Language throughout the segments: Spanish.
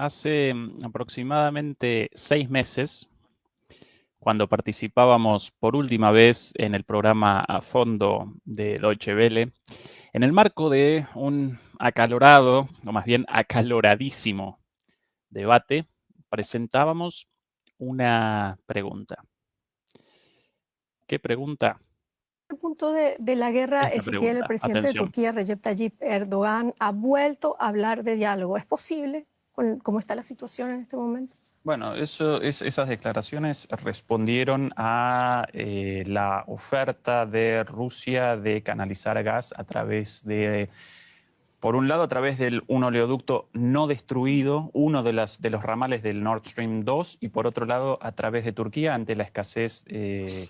Hace aproximadamente 6 meses, cuando participábamos por última vez en el programa A Fondo de Deutsche Welle, en el marco de un acalorado, o más bien acaloradísimo debate, presentábamos una pregunta. ¿Qué pregunta? El punto de la guerra, Esta Ezequiel, el pregunta, presidente de atención. Turquía, Recep Tayyip Erdogan, ha vuelto a hablar de diálogo. ¿Es posible con cómo está la situación en este momento? Bueno, esas declaraciones respondieron a la oferta de Rusia de canalizar gas a través de, por un lado, a través de un oleoducto no destruido, uno de los ramales del Nord Stream 2, y por otro lado, a través de Turquía, ante la escasez de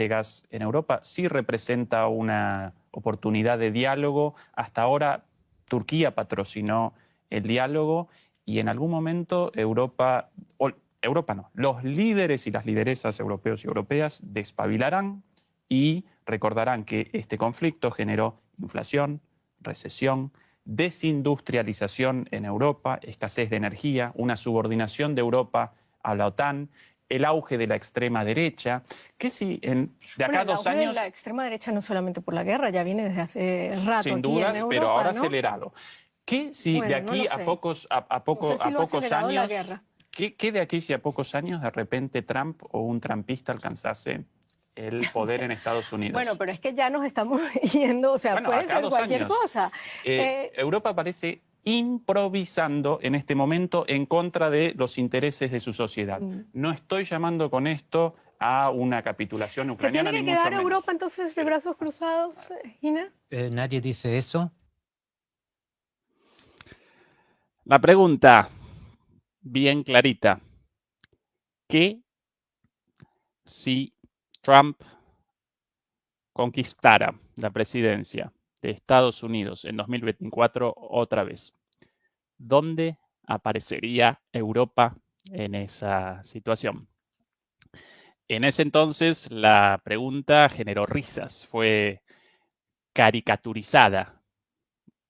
gas en Europa. Sí representa una oportunidad de diálogo. Hasta ahora, Turquía patrocinó el diálogo. Y en algún momento Europa no, los líderes y las lideresas europeos y europeas despabilarán y recordarán que este conflicto generó inflación, recesión, desindustrialización en Europa, escasez de energía, una subordinación de Europa a la OTAN, el auge de la extrema derecha, que si de acá a 2 años... El auge de la extrema derecha no solamente por la guerra, ya viene desde hace rato sin aquí dudas, en Europa, pero ahora ¿no? acelerado. ¿Qué si de aquí a pocos años, ¿qué de aquí si a pocos años de repente Trump o un trumpista alcanzase el poder en Estados Unidos? Bueno, pero es que ya nos estamos yendo, o sea, bueno, puede ser cualquier cosa. Europa parece improvisando en este momento en contra de los intereses de su sociedad. No estoy llamando con esto a una capitulación ucraniana. ¿Se tiene que quedar Europa entonces de brazos cruzados, Gina? Nadie dice eso. La pregunta, bien clarita. ¿Qué si Trump conquistara la presidencia de Estados Unidos en 2024 otra vez? ¿Dónde aparecería Europa en esa situación? En ese entonces la pregunta generó risas, fue caricaturizada.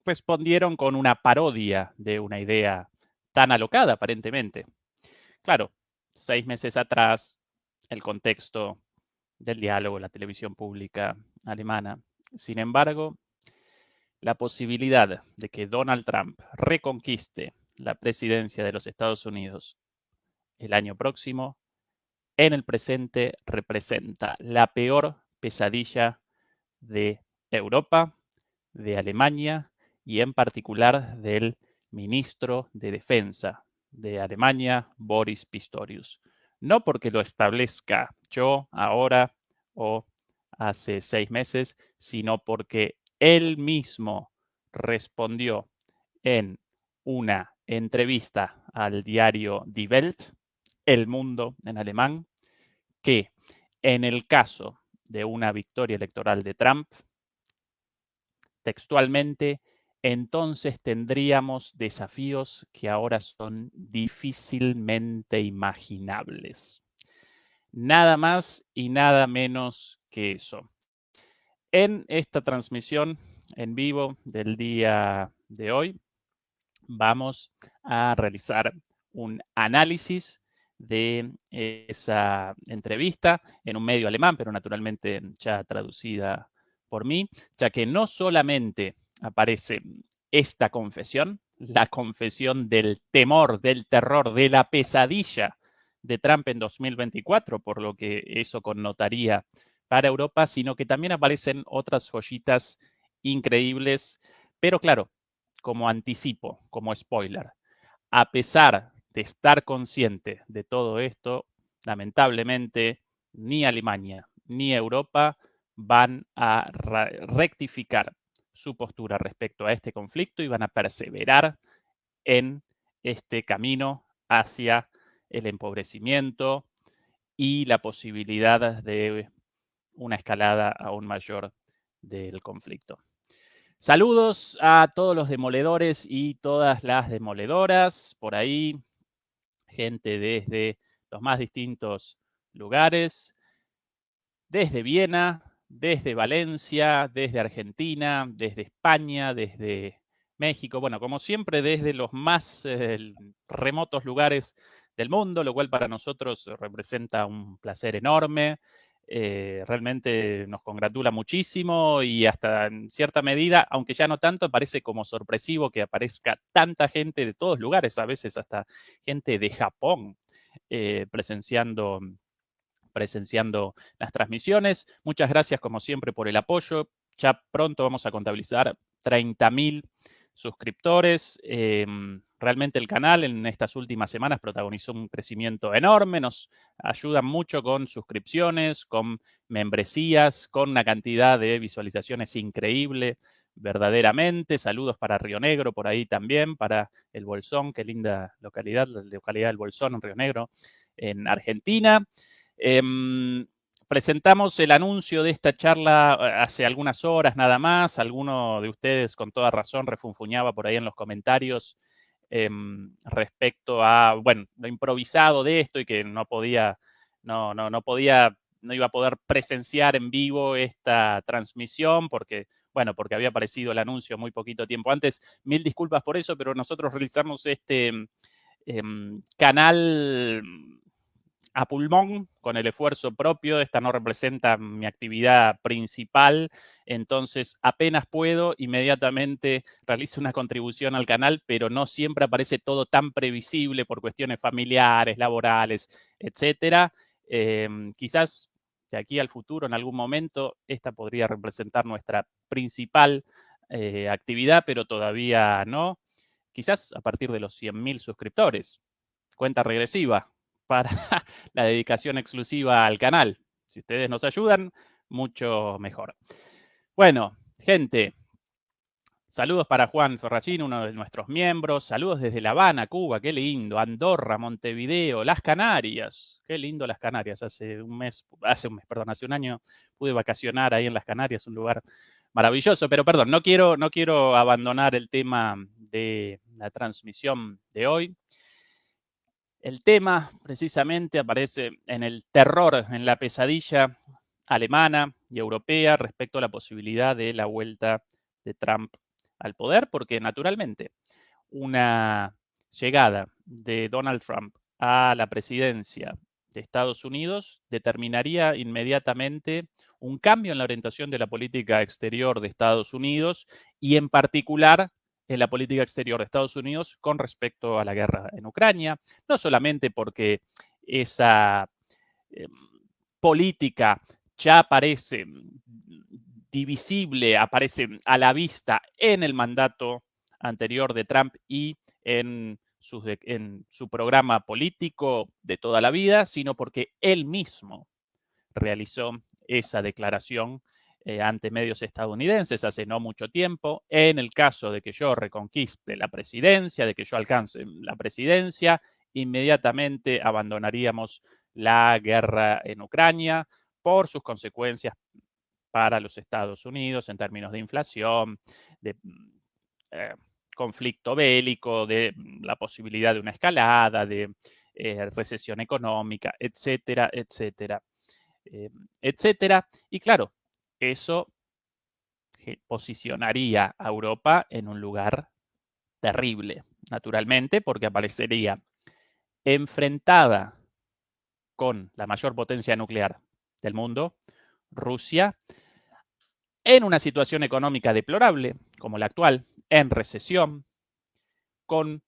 Respondieron con una parodia de una idea tan alocada aparentemente. Claro, 6 meses atrás, el contexto del diálogo, la televisión pública alemana. Sin embargo, la posibilidad de que Donald Trump reconquiste la presidencia de los Estados Unidos el año próximo, en el presente representa la peor pesadilla de Europa, de Alemania y en particular del ministro de Defensa de Alemania, Boris Pistorius. No porque lo establezca yo ahora o hace 6 meses, sino porque él mismo respondió en una entrevista al diario Die Welt, El Mundo en alemán, que en el caso de una victoria electoral de Trump, textualmente, entonces tendríamos desafíos que ahora son difícilmente imaginables. Nada más y nada menos que eso. En esta transmisión en vivo del día de hoy, vamos a realizar un análisis de esa entrevista en un medio alemán, pero naturalmente ya traducida por mí, ya que no solamente aparece esta confesión, la confesión del temor, del terror, de la pesadilla de Trump en 2024, por lo que eso connotaría para Europa, sino que también aparecen otras joyitas increíbles, pero claro, como anticipo, como spoiler, a pesar de estar consciente de todo esto, lamentablemente ni Alemania ni Europa van a rectificar su postura respecto a este conflicto y van a perseverar en este camino hacia el empobrecimiento y la posibilidad de una escalada aún mayor del conflicto. Saludos a todos los demoledores y todas las demoledoras por ahí, gente desde los más distintos lugares, desde Viena, desde Valencia, desde Argentina, desde España, desde México, bueno, como siempre, desde los más remotos lugares del mundo, lo cual para nosotros representa un placer enorme. Realmente nos congratula muchísimo y hasta en cierta medida, aunque ya no tanto, parece como sorpresivo que aparezca tanta gente de todos lugares, a veces hasta gente de Japón presenciando las transmisiones. Muchas gracias como siempre por el apoyo. Ya pronto vamos a contabilizar 30.000 suscriptores. Realmente el canal en estas últimas semanas protagonizó un crecimiento enorme. Nos ayudan mucho con suscripciones, con membresías, con una cantidad de visualizaciones increíble, verdaderamente. Saludos para Río Negro por ahí también, para El Bolsón, qué linda localidad, la localidad del Bolsón en Río Negro, en Argentina. Presentamos el anuncio de esta charla hace algunas horas nada más. Alguno de ustedes con toda razón refunfuñaba por ahí en los comentarios respecto a, bueno, lo improvisado de esto y que no iba a poder presenciar en vivo esta transmisión porque había aparecido el anuncio muy poquito tiempo antes. Mil disculpas por eso, pero nosotros realizamos este canal a pulmón, con el esfuerzo propio. Esta no representa mi actividad principal, entonces apenas puedo, inmediatamente realizo una contribución al canal, pero no siempre aparece todo tan previsible por cuestiones familiares, laborales, etcétera. Quizás de aquí al futuro, en algún momento, esta podría representar nuestra principal actividad, pero todavía no. Quizás a partir de los 100.000 suscriptores. Cuenta regresiva para la dedicación exclusiva al canal. Si ustedes nos ayudan, mucho mejor. Bueno, gente, saludos para Juan Ferrachín, uno de nuestros miembros. Saludos desde La Habana, Cuba, qué lindo. Andorra, Montevideo, Las Canarias. Qué lindo Las Canarias. Hace un año pude vacacionar ahí en Las Canarias, un lugar maravilloso. Pero perdón, no quiero abandonar el tema de la transmisión de hoy. El tema precisamente aparece en el terror, en la pesadilla alemana y europea respecto a la posibilidad de la vuelta de Trump al poder, porque naturalmente una llegada de Donald Trump a la presidencia de Estados Unidos determinaría inmediatamente un cambio en la orientación de la política exterior de Estados Unidos y en particular en la política exterior de Estados Unidos con respecto a la guerra en Ucrania, no solamente porque esa política ya aparece divisible, aparece a la vista en el mandato anterior de Trump y en su programa político de toda la vida, sino porque él mismo realizó esa declaración ante medios estadounidenses hace no mucho tiempo. En el caso de que yo reconquiste la presidencia, de que yo alcance la presidencia, inmediatamente abandonaríamos la guerra en Ucrania por sus consecuencias para los Estados Unidos en términos de inflación, de conflicto bélico, de la posibilidad de una escalada, de recesión económica, etcétera, etcétera, etcétera. Y claro, eso posicionaría a Europa en un lugar terrible, naturalmente, porque aparecería enfrentada con la mayor potencia nuclear del mundo, Rusia, en una situación económica deplorable, como la actual, en recesión, con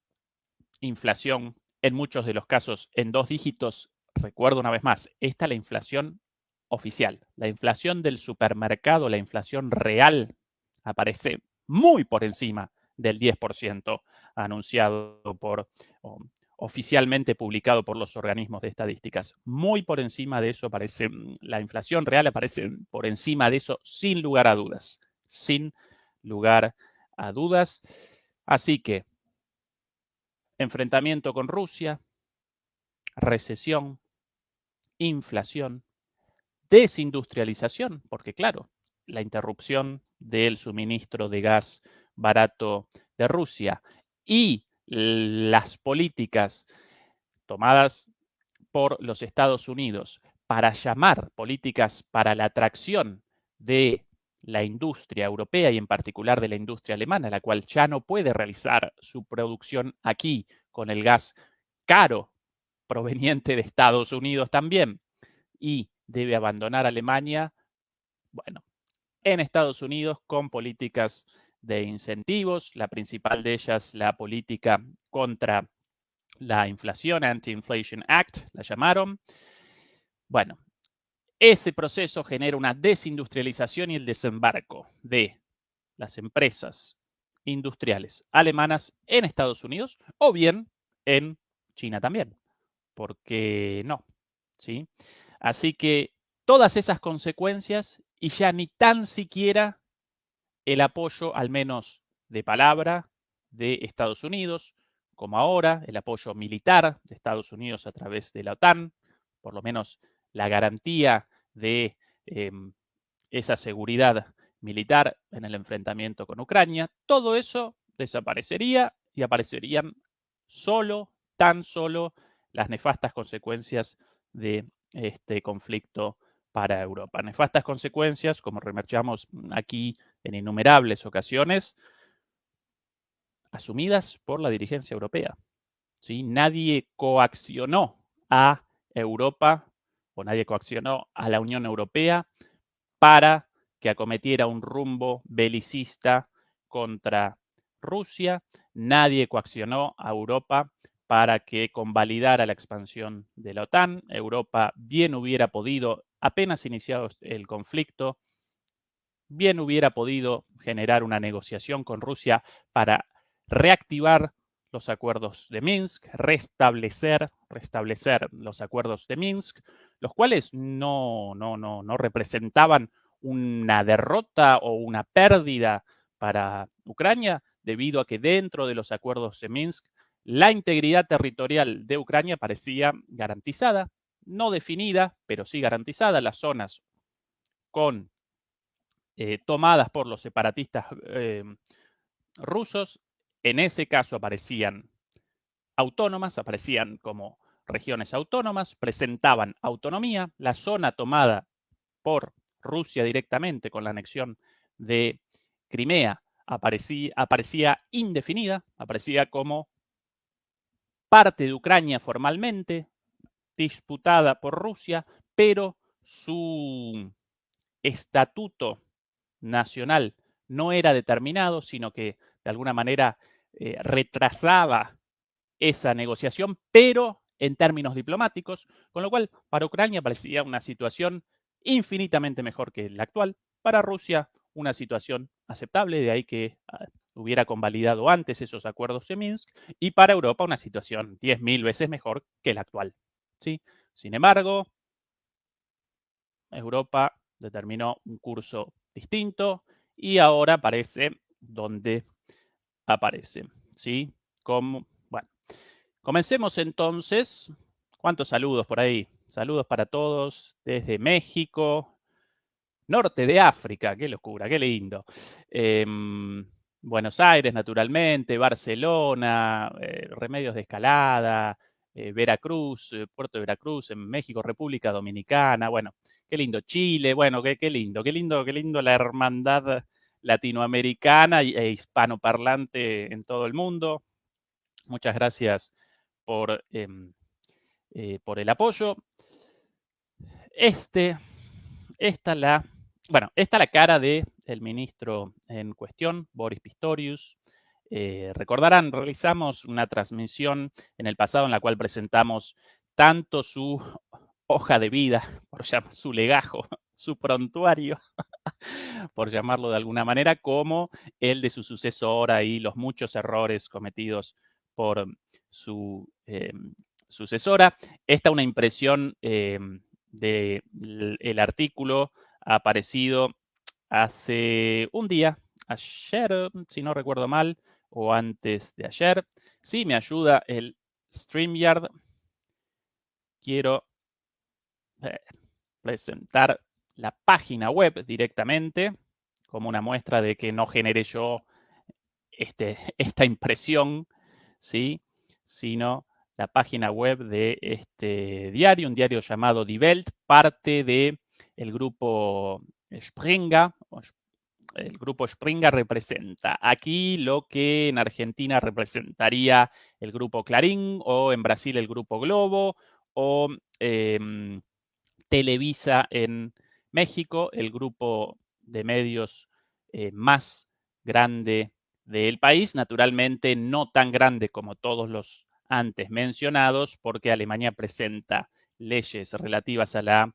inflación en muchos de los casos en 2 dígitos. Recuerdo una vez más, esta es la inflación oficial. La inflación del supermercado, la inflación real, aparece muy por encima del 10% anunciado por, oficialmente publicado por los organismos de estadísticas. Muy por encima de eso aparece, la inflación real aparece por encima de eso sin lugar a dudas. Sin lugar a dudas. Así que, enfrentamiento con Rusia, recesión, inflación, desindustrialización, porque claro, la interrupción del suministro de gas barato de Rusia y las políticas tomadas por los Estados Unidos para llamar políticas para la atracción de la industria europea y en particular de la industria alemana, la cual ya no puede realizar su producción aquí con el gas caro proveniente de Estados Unidos también y debe abandonar Alemania, bueno, en Estados Unidos con políticas de incentivos, la principal de ellas la política contra la inflación, Anti-Inflation Act, la llamaron. Bueno, ese proceso genera una desindustrialización y el desembarco de las empresas industriales alemanas en Estados Unidos o bien en China también, porque no, ¿sí? Así que todas esas consecuencias y ya ni tan siquiera el apoyo, al menos de palabra, de Estados Unidos, como ahora el apoyo militar de Estados Unidos a través de la OTAN, por lo menos la garantía de esa seguridad militar en el enfrentamiento con Ucrania, todo eso desaparecería y aparecerían tan solo las nefastas consecuencias de este conflicto para Europa. Nefastas consecuencias, como remarcamos aquí en innumerables ocasiones, asumidas por la dirigencia europea. ¿Sí? Nadie coaccionó a Europa o nadie coaccionó a la Unión Europea para que acometiera un rumbo belicista contra Rusia. Nadie coaccionó a Europa para que convalidara la expansión de la OTAN. Europa bien hubiera podido, apenas iniciado el conflicto, bien hubiera podido generar una negociación con Rusia para reactivar los acuerdos de Minsk, restablecer los acuerdos de Minsk, los cuales no representaban una derrota o una pérdida para Ucrania, debido a que dentro de los acuerdos de Minsk la integridad territorial de Ucrania parecía garantizada, no definida, pero sí garantizada. Las zonas con tomadas por los separatistas rusos, en ese caso aparecían autónomas, aparecían como regiones autónomas, presentaban autonomía. La zona tomada por Rusia directamente con la anexión de Crimea aparecía indefinida, aparecía como parte de Ucrania formalmente, disputada por Rusia, pero su estatuto nacional no era determinado, sino que de alguna manera retrasaba esa negociación, pero en términos diplomáticos, con lo cual para Ucrania parecía una situación infinitamente mejor que la actual, para Rusia una situación aceptable, de ahí que hubiera convalidado antes esos acuerdos de Minsk, y para Europa una situación 10.000 veces mejor que la actual. ¿Sí? Sin embargo, Europa determinó un curso distinto y ahora aparece donde aparece. ¿Sí? Bueno, comencemos entonces. ¿Cuántos saludos por ahí? Saludos para todos desde México, norte de África, qué locura, qué lindo. Buenos Aires, naturalmente, Barcelona, Remedios de Escalada, Veracruz, Puerto de Veracruz, en México, República Dominicana, bueno, qué lindo. Chile, bueno, qué lindo la hermandad latinoamericana e hispanoparlante en todo el mundo. Muchas gracias por el apoyo. Esta es la cara del ministro en cuestión, Boris Pistorius. recordarán, realizamos una transmisión en el pasado en la cual presentamos tanto su hoja de vida, por llamar, su legajo, su prontuario, por llamarlo de alguna manera, como el de su sucesora y los muchos errores cometidos por su sucesora. Esta es una impresión del artículo, ha aparecido hace un día, ayer, si no recuerdo mal, o antes de ayer. Sí, me ayuda el StreamYard. Quiero presentar la página web directamente como una muestra de que no generé yo esta impresión, ¿sí? Sino la página web de este diario, un diario llamado Die Welt, parte del grupo Springer. El grupo Springer representa aquí lo que en Argentina representaría el grupo Clarín, o en Brasil el grupo Globo, o Televisa en México, el grupo de medios más grande del país, naturalmente no tan grande como todos los antes mencionados, porque Alemania presenta leyes relativas a la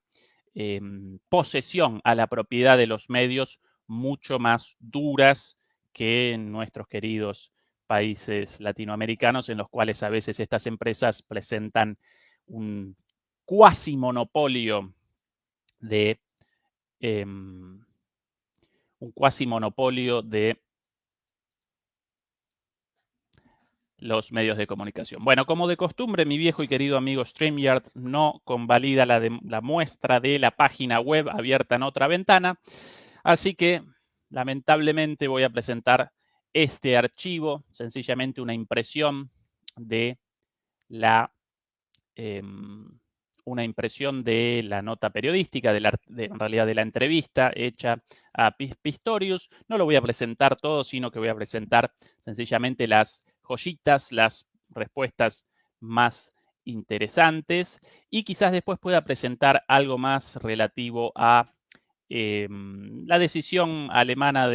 posesión, a la propiedad de los medios mucho más duras que en nuestros queridos países latinoamericanos, en los cuales a veces estas empresas presentan un cuasi monopolio de los medios de comunicación. Bueno, como de costumbre, mi viejo y querido amigo StreamYard no convalida la muestra de la página web abierta en otra ventana, así que lamentablemente voy a presentar este archivo, sencillamente una impresión de la nota periodística, en realidad de la entrevista hecha a Pistorius. No lo voy a presentar todo, sino que voy a presentar sencillamente las joyitas, las respuestas más interesantes, y quizás después pueda presentar algo más relativo a la decisión alemana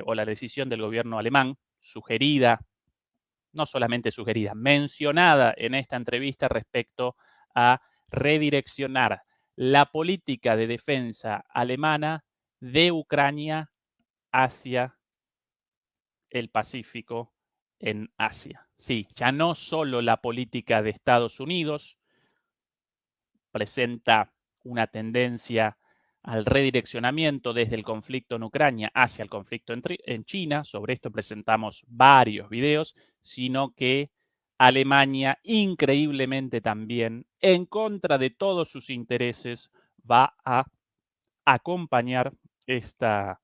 o la decisión del gobierno alemán, sugerida, no solamente sugerida, mencionada en esta entrevista respecto a redireccionar la política de defensa alemana de Ucrania hacia el Pacífico en Asia. Sí, ya no solo la política de Estados Unidos presenta una tendencia al redireccionamiento desde el conflicto en Ucrania hacia el conflicto en China, sobre esto presentamos varios videos, sino que Alemania, increíblemente también, en contra de todos sus intereses, va a acompañar esta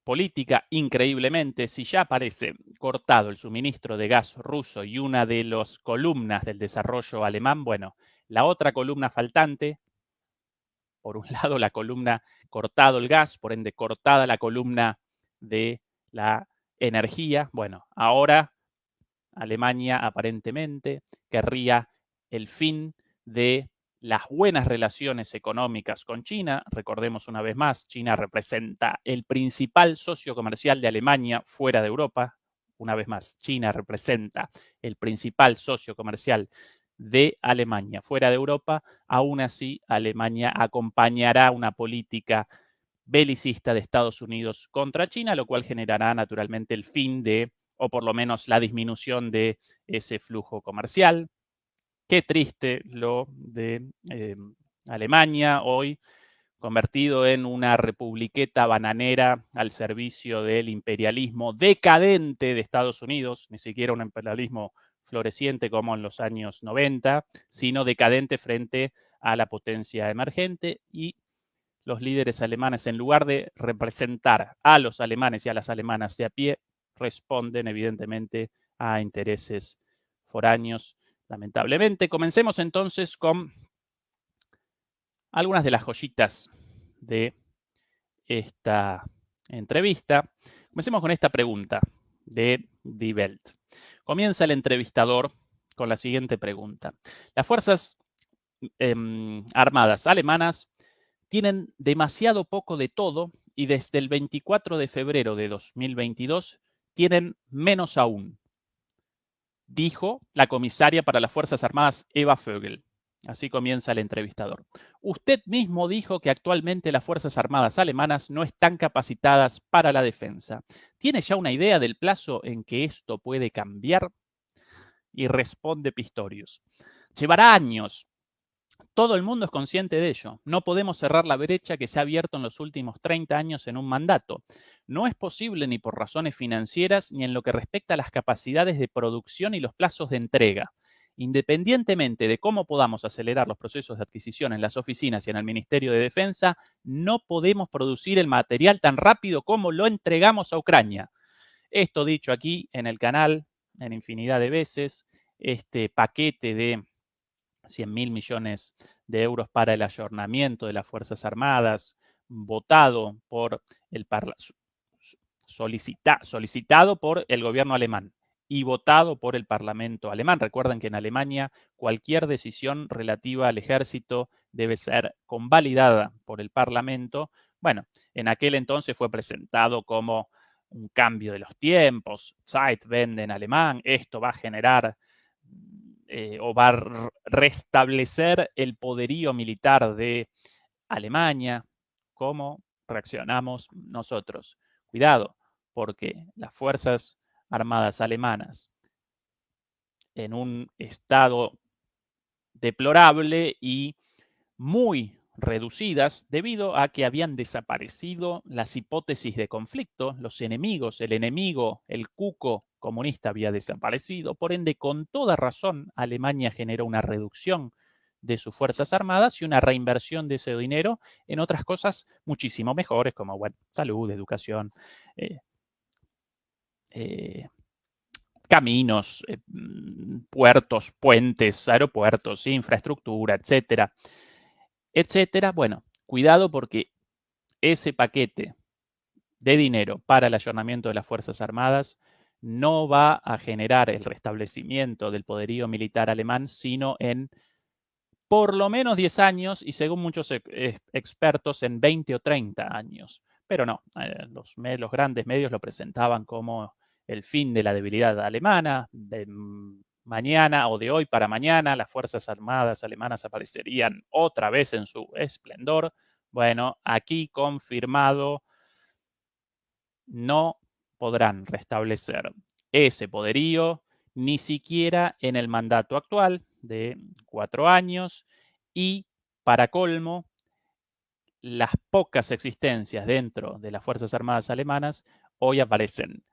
política. Increíblemente, si ya parece cortado el suministro de gas ruso y una de las columnas del desarrollo alemán, bueno, la otra columna faltante, por un lado la columna cortado el gas, por ende cortada la columna de la energía, bueno, ahora Alemania aparentemente querría el fin de las buenas relaciones económicas con China. Recordemos una vez más, China representa el principal socio comercial de Alemania fuera de Europa. Una vez más, China representa el principal socio comercial de Alemania fuera de Europa. Aún así, Alemania acompañará una política belicista de Estados Unidos contra China, lo cual generará naturalmente el fin de, o por lo menos la disminución de ese flujo comercial. Qué triste lo de Alemania hoy, convertido en una republiqueta bananera al servicio del imperialismo decadente de Estados Unidos, ni siquiera un imperialismo floreciente como en los años 90, sino decadente frente a la potencia emergente. Y los líderes alemanes, en lugar de representar a los alemanes y a las alemanas de a pie, responden evidentemente a intereses foráneos, lamentablemente. Comencemos entonces con algunas de las joyitas de esta entrevista. Comencemos con esta pregunta de Die Welt. Comienza el entrevistador con la siguiente pregunta. Las fuerzas armadas alemanas tienen demasiado poco de todo y desde el 24 de febrero de 2022 tienen menos aún, dijo la comisaria para las Fuerzas Armadas Eva Vögel. Así comienza el entrevistador. Usted mismo dijo que actualmente las Fuerzas Armadas alemanas no están capacitadas para la defensa. ¿Tiene ya una idea del plazo en que esto puede cambiar? Y responde Pistorius. Llevará años. Todo el mundo es consciente de ello. No podemos cerrar la brecha que se ha abierto en los últimos 30 años en un mandato. No es posible ni por razones financieras ni en lo que respecta a las capacidades de producción y los plazos de entrega. Independientemente de cómo podamos acelerar los procesos de adquisición en las oficinas y en el Ministerio de Defensa, no podemos producir el material tan rápido como lo entregamos a Ucrania. Esto dicho aquí en el canal en infinidad de veces, este paquete de 100.000 millones de euros para el ayornamiento de las Fuerzas Armadas, votado por el solicitado por el gobierno alemán y votado por el Parlamento alemán. Recuerden que en Alemania cualquier decisión relativa al ejército debe ser convalidada por el Parlamento. Bueno, en aquel entonces fue presentado como un cambio de los tiempos, Zeitwende en alemán, esto va a generar o va a restablecer el poderío militar de Alemania. ¿Cómo reaccionamos nosotros? Cuidado, porque las Fuerzas Armadas alemanas, en un estado deplorable y muy reducidas debido a que habían desaparecido las hipótesis de conflicto, los enemigos, el enemigo, el cuco comunista había desaparecido, por ende, con toda razón, Alemania generó una reducción de sus Fuerzas Armadas y una reinversión de ese dinero en otras cosas muchísimo mejores, como bueno, salud, educación, caminos, puertos, puentes, aeropuertos, infraestructura, etcétera, etcétera. Bueno, cuidado porque ese paquete de dinero para el ayornamiento de las Fuerzas Armadas no va a generar el restablecimiento del poderío militar alemán, sino en por lo menos 10 años y según muchos expertos en 20 o 30 años. Pero no, los grandes medios lo presentaban como el fin de la debilidad alemana, de mañana o de hoy para mañana las Fuerzas Armadas alemanas aparecerían otra vez en su esplendor. Bueno, aquí confirmado, no podrán restablecer ese poderío ni siquiera en el mandato actual de 4 años y, para colmo, las pocas existencias dentro de las Fuerzas Armadas alemanas hoy aparecen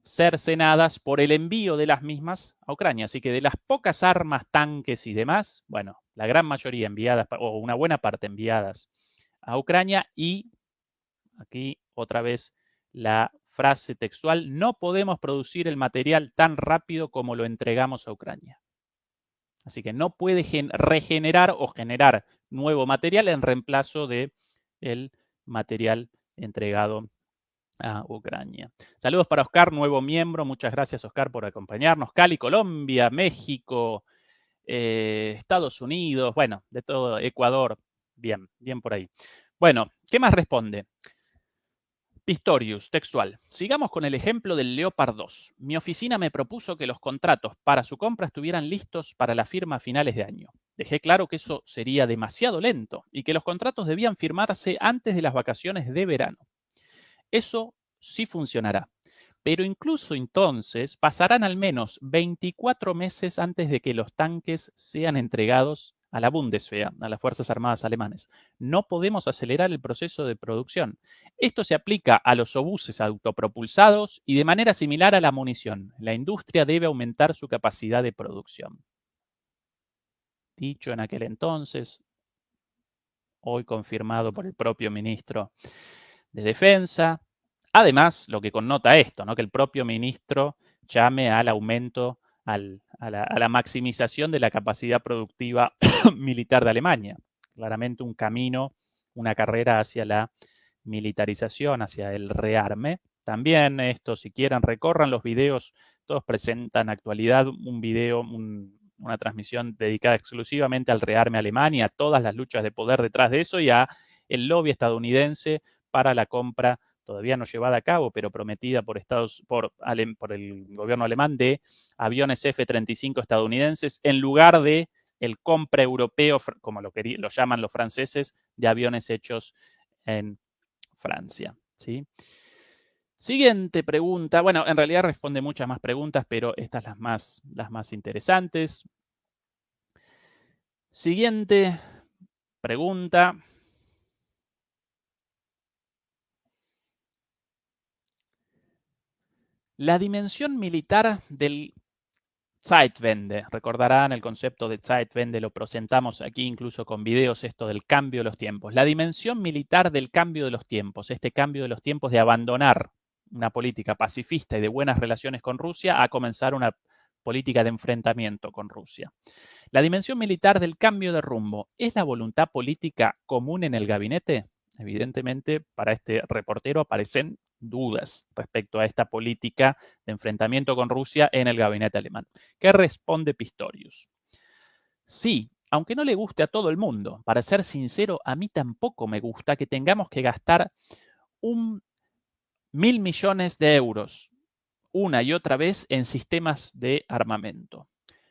cercenadas por el envío de las mismas a Ucrania. Así que de las pocas armas, tanques y demás, bueno, la gran mayoría enviadas, o una buena parte enviadas a Ucrania, y aquí otra vez la frase textual: no podemos producir el material tan rápido como lo entregamos a Ucrania. Así que no puede regenerar o generar nuevo material en reemplazo de el material entregado a Ucrania. Saludos para Oscar, nuevo miembro. Muchas gracias, Oscar, por acompañarnos. Cali, Colombia, México, Estados Unidos, bueno, de todo, Ecuador. Bien, bien por ahí. Bueno, ¿qué más responde? Pistorius, textual. Sigamos con el ejemplo del Leopard 2. Mi oficina me propuso que los contratos para su compra estuvieran listos para la firma a finales de año. Dejé claro que eso sería demasiado lento y que los contratos debían firmarse antes de las vacaciones de verano. Eso sí funcionará, pero incluso entonces pasarán al menos 24 meses antes de que los tanques sean entregados a la Bundeswehr, a las Fuerzas Armadas alemanas. No podemos acelerar el proceso de producción. Esto se aplica a los obuses autopropulsados y de manera similar a la munición. La industria debe aumentar su capacidad de producción. Dicho en aquel entonces, hoy confirmado por el propio ministro de Defensa. Además, lo que connota esto, ¿no? Que el propio ministro llame al aumento, a la maximización de la capacidad productiva militar de Alemania. Claramente un camino, una carrera hacia la militarización, hacia el rearme. También esto, si quieren, recorran los videos, todos presentan actualidad un video, una transmisión dedicada exclusivamente al rearme alemán y a todas las luchas de poder detrás de eso y a el lobby estadounidense para la compra todavía no llevada a cabo, pero prometida por el gobierno alemán, de aviones F-35 estadounidenses en lugar de el compra europeo, como lo llaman los franceses, de aviones hechos en Francia, ¿sí? Siguiente pregunta. Bueno, en realidad responde muchas más preguntas, pero estas las más interesantes. Siguiente pregunta. La dimensión militar del Zeitwende. Recordarán el concepto de Zeitwende, lo presentamos aquí incluso con videos, esto del cambio de los tiempos. La dimensión militar del cambio de los tiempos, este cambio de los tiempos de abandonar una política pacifista y de buenas relaciones con Rusia a comenzar una política de enfrentamiento con Rusia. La dimensión militar del cambio de rumbo, ¿es la voluntad política común en el gabinete? Evidentemente, para este reportero aparecen dudas respecto a esta política de enfrentamiento con Rusia en el gabinete alemán. ¿Qué responde Pistorius? Sí, aunque no le guste a todo el mundo. Para ser sincero, a mí tampoco me gusta que tengamos que gastar 1.000 millones de euros una y otra vez en sistemas de armamento.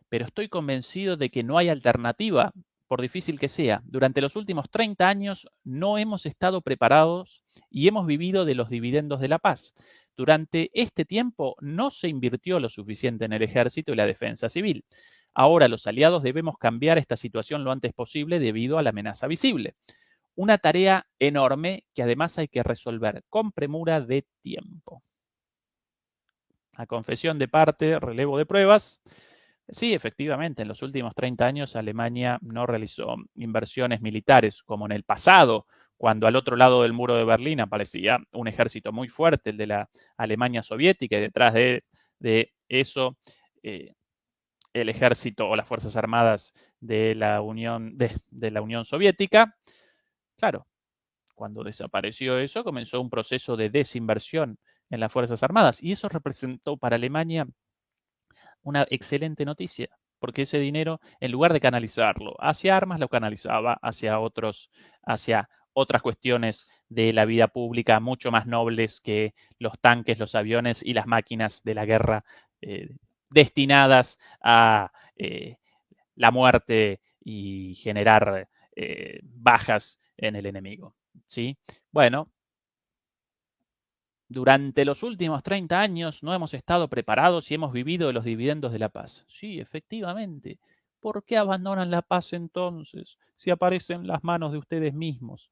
Pero estoy convencido de que no hay alternativa, por difícil que sea. Durante los últimos 30 años no hemos estado preparados y hemos vivido de los dividendos de la paz. Durante este tiempo no se invirtió lo suficiente en el ejército y la defensa civil. Ahora los aliados debemos cambiar esta situación lo antes posible debido a la amenaza visible. Una tarea enorme que además hay que resolver con premura de tiempo. A confesión de parte, relevo de pruebas. Sí, efectivamente, en los últimos 30 años Alemania no realizó inversiones militares como en el pasado, cuando al otro lado del muro de Berlín aparecía un ejército muy fuerte, el de la Alemania soviética, y detrás de eso el ejército o las Fuerzas Armadas de la Unión Soviética. Claro, cuando desapareció eso, comenzó un proceso de desinversión en las Fuerzas Armadas, y eso representó para Alemania una excelente noticia, porque ese dinero, en lugar de canalizarlo hacia armas, lo canalizaba hacia otras cuestiones de la vida pública mucho más nobles que los tanques, los aviones y las máquinas de la guerra destinadas a la muerte y generar bajas en el enemigo, ¿sí? Bueno, durante los últimos 30 años no hemos estado preparados y hemos vivido de los dividendos de la paz. Sí, efectivamente. ¿Por qué abandonan la paz entonces? Si aparecen en las manos de ustedes mismos.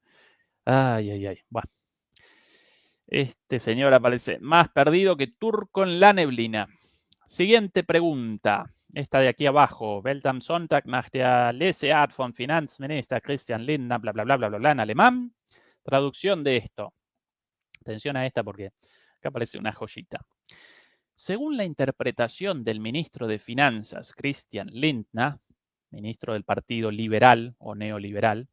Ay, ay, ay. Bueno. Este señor aparece más perdido que turco en la neblina. Siguiente pregunta. Esta de aquí abajo. Welt am Sonntag nach der Leseart von Finanzminister Christian Lindner, bla, bla, bla, bla, bla, bla, en alemán. Traducción de esto. Atención a esta porque acá aparece una joyita. Según la interpretación del ministro de Finanzas, Christian Lindner, ministro del Partido Liberal o Neoliberal,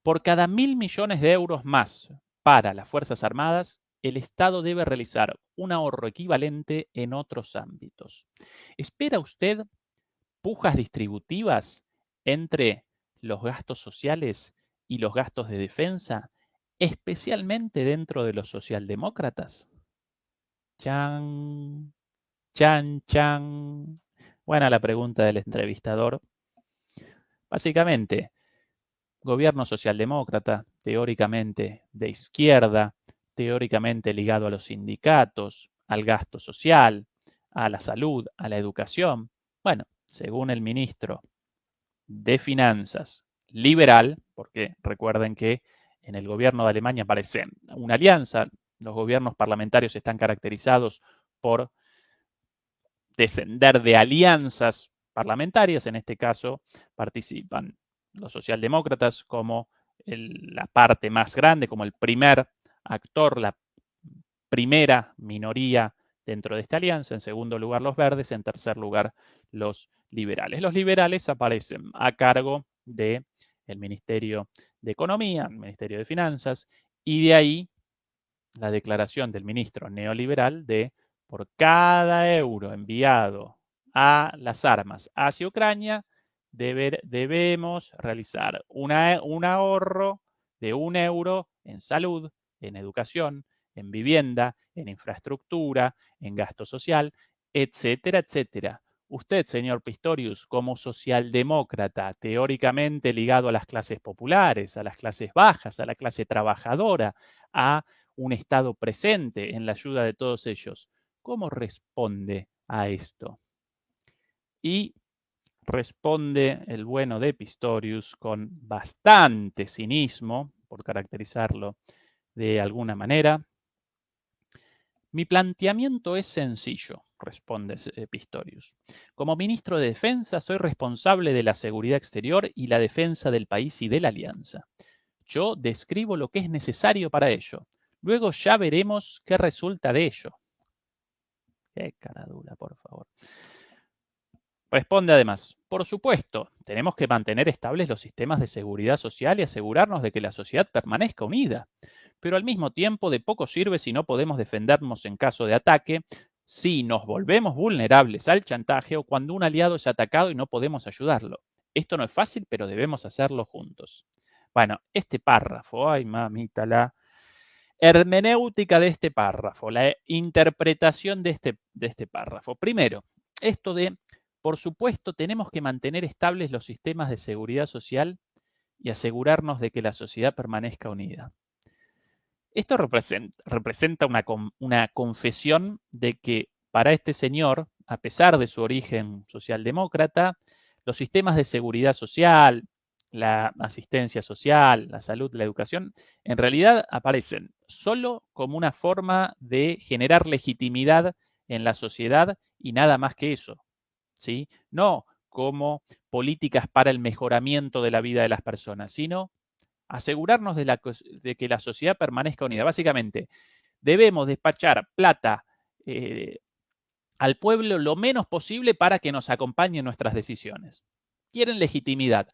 por cada 1.000 millones de euros más para las Fuerzas Armadas, el Estado debe realizar un ahorro equivalente en otros ámbitos. ¿Espera usted pujas distributivas entre los gastos sociales y los gastos de defensa, especialmente dentro de los socialdemócratas? Chan, chan, chan. Buena la pregunta del entrevistador. Básicamente, gobierno socialdemócrata, teóricamente de izquierda, teóricamente ligado a los sindicatos, al gasto social, a la salud, a la educación. Bueno, según el ministro de Finanzas liberal, porque recuerden que en el gobierno de Alemania aparece una alianza, los gobiernos parlamentarios están caracterizados por descender de alianzas parlamentarias, en este caso participan los socialdemócratas como la parte más grande, como el primer actor, la primera minoría dentro de esta alianza, en segundo lugar los verdes, en tercer lugar los liberales. Los liberales aparecen a cargo del Ministerio de Economía, el Ministerio de Finanzas, y de ahí la declaración del ministro neoliberal de por cada euro enviado a las armas hacia Ucrania, debemos realizar un ahorro de 1 euro en salud, en educación, en vivienda, en infraestructura, en gasto social, etcétera, etcétera. Usted, señor Pistorius, como socialdemócrata, teóricamente ligado a las clases populares, a las clases bajas, a la clase trabajadora, a un Estado presente en la ayuda de todos ellos, ¿cómo responde a esto? Y responde el bueno de Pistorius con bastante cinismo, por caracterizarlo de alguna manera. Mi planteamiento es sencillo, responde Pistorius. Como ministro de Defensa soy responsable de la seguridad exterior y la defensa del país y de la alianza. Yo describo lo que es necesario para ello. Luego ya veremos qué resulta de ello. Qué cara dura, por favor. Responde además, por supuesto, tenemos que mantener estables los sistemas de seguridad social y asegurarnos de que la sociedad permanezca unida. Pero al mismo tiempo de poco sirve si no podemos defendernos en caso de ataque, si nos volvemos vulnerables al chantaje o cuando un aliado es atacado y no podemos ayudarlo. Esto no es fácil, pero debemos hacerlo juntos. Bueno, este párrafo, ay mamita, la hermenéutica de este párrafo, la interpretación de este párrafo. Primero, esto de, por supuesto, tenemos que mantener estables los sistemas de seguridad social y asegurarnos de que la sociedad permanezca unida. Esto representa una confesión de que para este señor, a pesar de su origen socialdemócrata, los sistemas de seguridad social, la asistencia social, la salud, la educación, en realidad aparecen solo como una forma de generar legitimidad en la sociedad y nada más que eso, ¿sí? No como políticas para el mejoramiento de la vida de las personas, sino asegurarnos de que la sociedad permanezca unida. Básicamente, debemos despachar plata al pueblo lo menos posible para que nos acompañe en nuestras decisiones. Quieren legitimidad.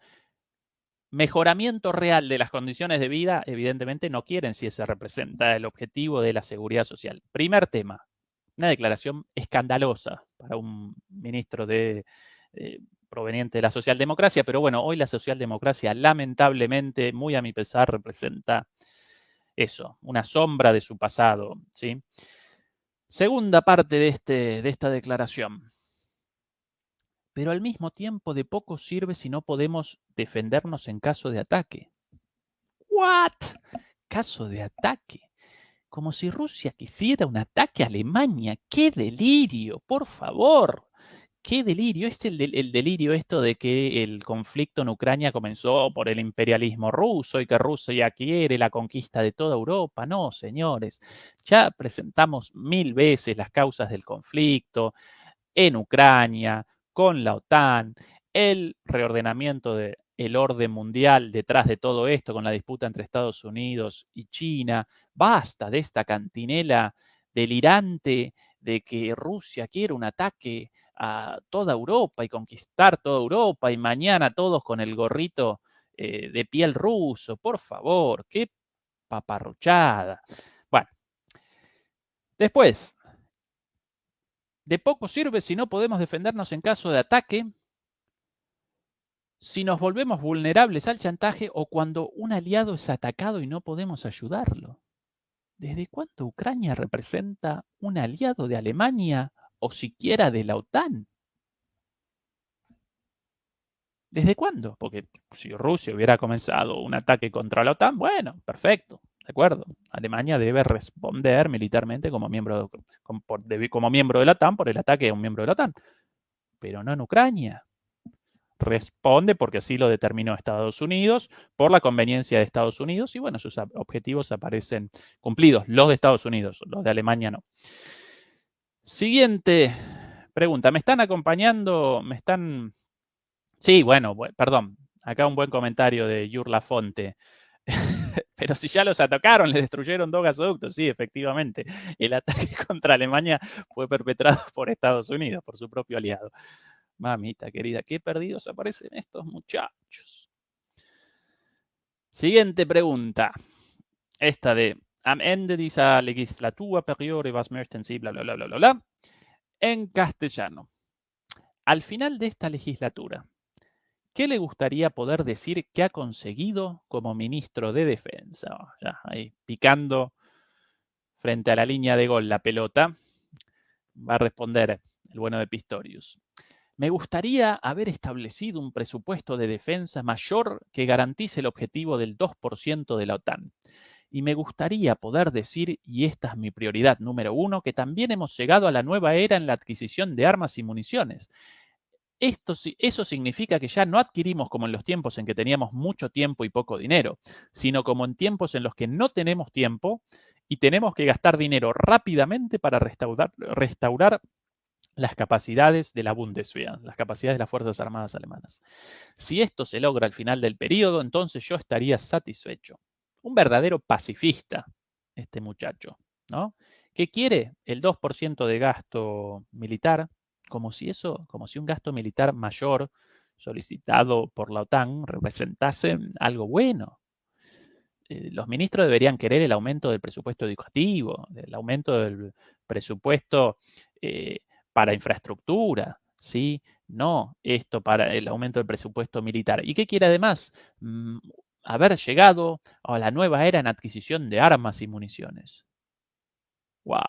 Mejoramiento real de las condiciones de vida, evidentemente no quieren si ese representa el objetivo de la seguridad social. Primer tema, una declaración escandalosa para un ministro proveniente de la socialdemocracia, pero bueno, hoy la socialdemocracia lamentablemente, muy a mi pesar, representa eso, una sombra de su pasado, ¿sí? Segunda parte de esta declaración. Pero al mismo tiempo de poco sirve si no podemos defendernos en caso de ataque. ¿What? ¿Caso de ataque? Como si Rusia quisiera un ataque a Alemania. ¡Qué delirio! Por favor. ¡Qué delirio! Es el delirio esto de que el conflicto en Ucrania comenzó por el imperialismo ruso y que Rusia quiere la conquista de toda Europa. No, señores. Ya presentamos 1000 veces las causas del conflicto en Ucrania, con la OTAN, el reordenamiento del orden mundial detrás de todo esto, con la disputa entre Estados Unidos y China. Basta de esta cantinela delirante de que Rusia quiere un ataque a toda Europa y conquistar toda Europa y mañana todos con el gorrito de piel ruso. Por favor, qué paparruchada. Bueno, después, de poco sirve si no podemos defendernos en caso de ataque, si nos volvemos vulnerables al chantaje o cuando un aliado es atacado y no podemos ayudarlo. ¿Desde cuándo Ucrania representa un aliado de Alemania o siquiera de la OTAN? ¿Desde cuándo? Porque si Rusia hubiera comenzado un ataque contra la OTAN, bueno, perfecto, de acuerdo. Alemania debe responder militarmente como miembro de la OTAN por el ataque a un miembro de la OTAN, pero no en Ucrania. Responde porque así lo determinó Estados Unidos, por la conveniencia de Estados Unidos, y bueno, sus objetivos aparecen cumplidos, los de Estados Unidos, los de Alemania no. Siguiente pregunta, ¿me están acompañando? Sí, bueno, perdón, acá un buen comentario de Yurla Fonte. Pero si ya los atacaron, les destruyeron 2 gasoductos, sí, efectivamente. El ataque contra Alemania fue perpetrado por Estados Unidos, por su propio aliado. Mamita querida, qué perdidos aparecen estos muchachos. Siguiente pregunta. Esta de am Ende dieser Legislaturperiode, was möchten Sie, bla, bla, bla, bla, bla, bla. En castellano. Al final de esta legislatura, ¿qué le gustaría poder decir que ha conseguido como ministro de Defensa? Ya, ahí, picando frente a la línea de gol la pelota, va a responder el bueno de Pistorius. Me gustaría haber establecido un presupuesto de defensa mayor que garantice el objetivo del 2% de la OTAN. Y me gustaría poder decir, y esta es mi prioridad número 1, que también hemos llegado a la nueva era en la adquisición de armas y municiones. Eso significa que ya no adquirimos como en los tiempos en que teníamos mucho tiempo y poco dinero, sino como en tiempos en los que no tenemos tiempo y tenemos que gastar dinero rápidamente para restaurar las capacidades de la Bundeswehr, las capacidades de las Fuerzas Armadas alemanas. Si esto se logra al final del periodo, entonces yo estaría satisfecho. Un verdadero pacifista, este muchacho, ¿no? ¿Qué quiere? El 2% de gasto militar, como si un gasto militar mayor solicitado por la OTAN representase algo bueno. Los ministros deberían querer el aumento del presupuesto educativo, el aumento del presupuesto para infraestructura, ¿sí? No esto para el aumento del presupuesto militar. ¿Y qué quiere además? Haber llegado a la nueva era en adquisición de armas y municiones. ¡Wow!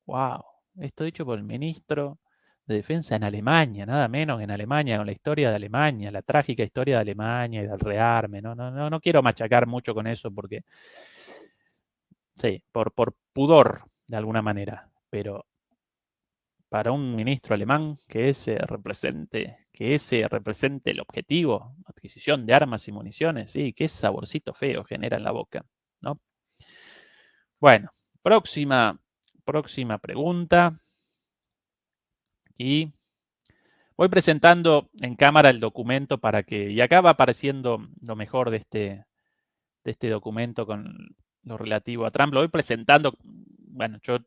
¡Wow! Esto dicho por el ministro de Defensa en Alemania, nada menos que en Alemania, con la historia de Alemania, la trágica historia de Alemania y del rearme. No quiero machacar mucho con eso porque, sí, por pudor de alguna manera, pero para un ministro alemán que ese represente el objetivo, adquisición de armas y municiones, sí, qué saborcito feo genera en la boca, ¿no? Bueno, próxima pregunta. Y voy presentando en cámara el documento y acá va apareciendo lo mejor de este documento con lo relativo a Trump. Lo voy presentando, bueno, yo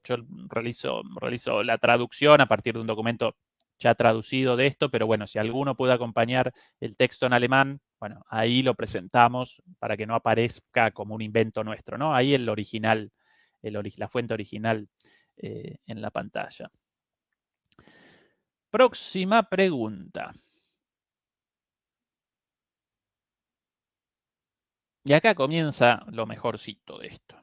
realizo la traducción a partir de un documento ya traducido de esto, pero bueno, si alguno puede acompañar el texto en alemán, bueno, ahí lo presentamos para que no aparezca como un invento nuestro, ¿no? Ahí el original, la fuente original en la pantalla. Próxima pregunta. Y acá comienza lo mejorcito de esto.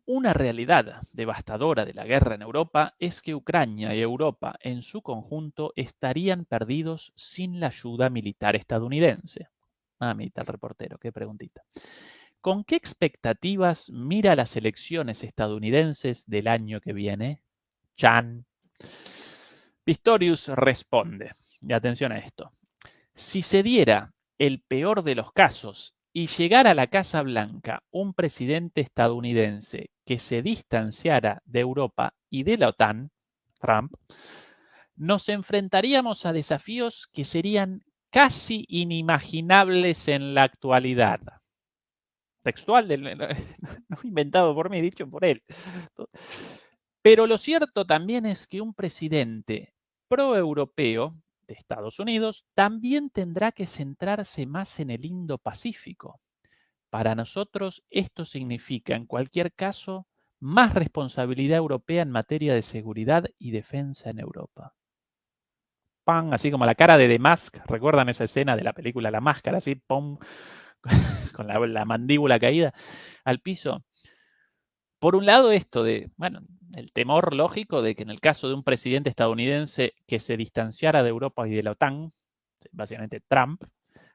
Una realidad devastadora de la guerra en Europa es que Ucrania y Europa en su conjunto estarían perdidos sin la ayuda militar estadounidense. Mamita, el reportero, qué preguntita. ¿Con qué expectativas mira las elecciones estadounidenses del año que viene? Chan. Pistorius responde, y atención a esto, si se diera el peor de los casos y llegara a la Casa Blanca un presidente estadounidense que se distanciara de Europa y de la OTAN, Trump, nos enfrentaríamos a desafíos que serían casi inimaginables en la actualidad. Textual, no inventado por mí, dicho por él. Pero lo cierto también es que un presidente proeuropeo de Estados Unidos también tendrá que centrarse más en el Indo-Pacífico. Para nosotros esto significa, en cualquier caso, más responsabilidad europea en materia de seguridad y defensa en Europa. ¡Pam! Así como la cara de The Mask, ¿recuerdan esa escena de la película La Máscara? Así, ¡pum! Con la mandíbula caída al piso. Por un lado, esto de, bueno, el temor lógico de que en el caso de un presidente estadounidense que se distanciara de Europa y de la OTAN, básicamente Trump,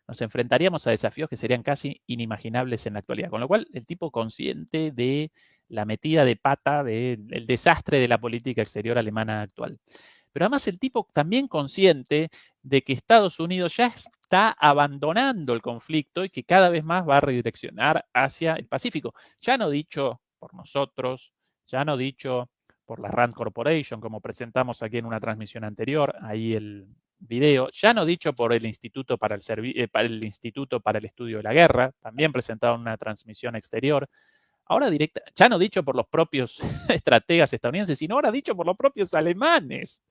nos enfrentaríamos a desafíos que serían casi inimaginables en la actualidad. Con lo cual, el tipo consciente de la metida de pata, del desastre de la política exterior alemana actual. Pero además el tipo también consciente de que Estados Unidos ya está abandonando el conflicto y que cada vez más va a redireccionar hacia el Pacífico. Ya no dicho por nosotros, ya no dicho por la Rand Corporation, como presentamos aquí en una transmisión anterior, ahí el video, ya no dicho por el Instituto para el Instituto para el Estudio de la Guerra, también presentado en una transmisión exterior, ahora ya no dicho por los propios estrategas estadounidenses, sino ahora dicho por los propios alemanes.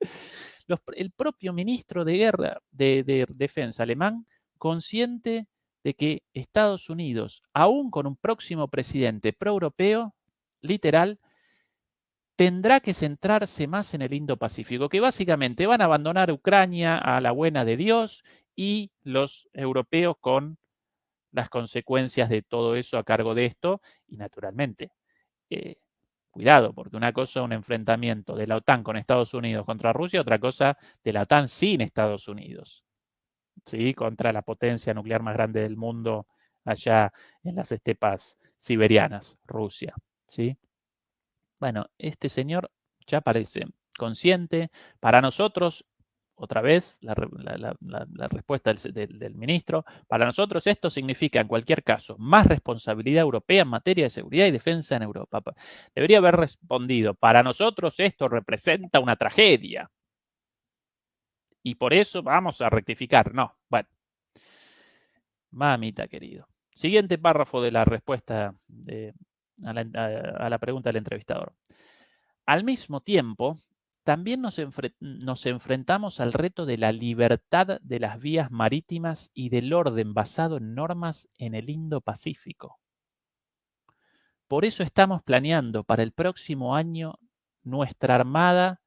El propio ministro de Guerra, de Defensa alemán, consciente de que Estados Unidos, aún con un próximo presidente proeuropeo, literal, tendrá que centrarse más en el Indo-Pacífico, que básicamente van a abandonar Ucrania a la buena de Dios y los europeos con las consecuencias de todo eso a cargo de esto y naturalmente cuidado, porque una cosa es un enfrentamiento de la OTAN con Estados Unidos contra Rusia, otra cosa de la OTAN sin Estados Unidos, ¿sí? Contra la potencia nuclear más grande del mundo allá en las estepas siberianas, Rusia, ¿sí? Bueno, este señor ya parece consciente. Para nosotros, otra vez, la respuesta del ministro, para nosotros esto significa, en cualquier caso, más responsabilidad europea en materia de seguridad y defensa en Europa. Debería haber respondido, para nosotros esto representa una tragedia. Y por eso vamos a rectificar. No, bueno. Mamita querido. Siguiente párrafo de la respuesta a la pregunta del entrevistador. Al mismo tiempo, también nos enfrentamos al reto de la libertad de las vías marítimas y del orden basado en normas en el Indo-Pacífico. Por eso estamos planeando para el próximo año nuestra Armada,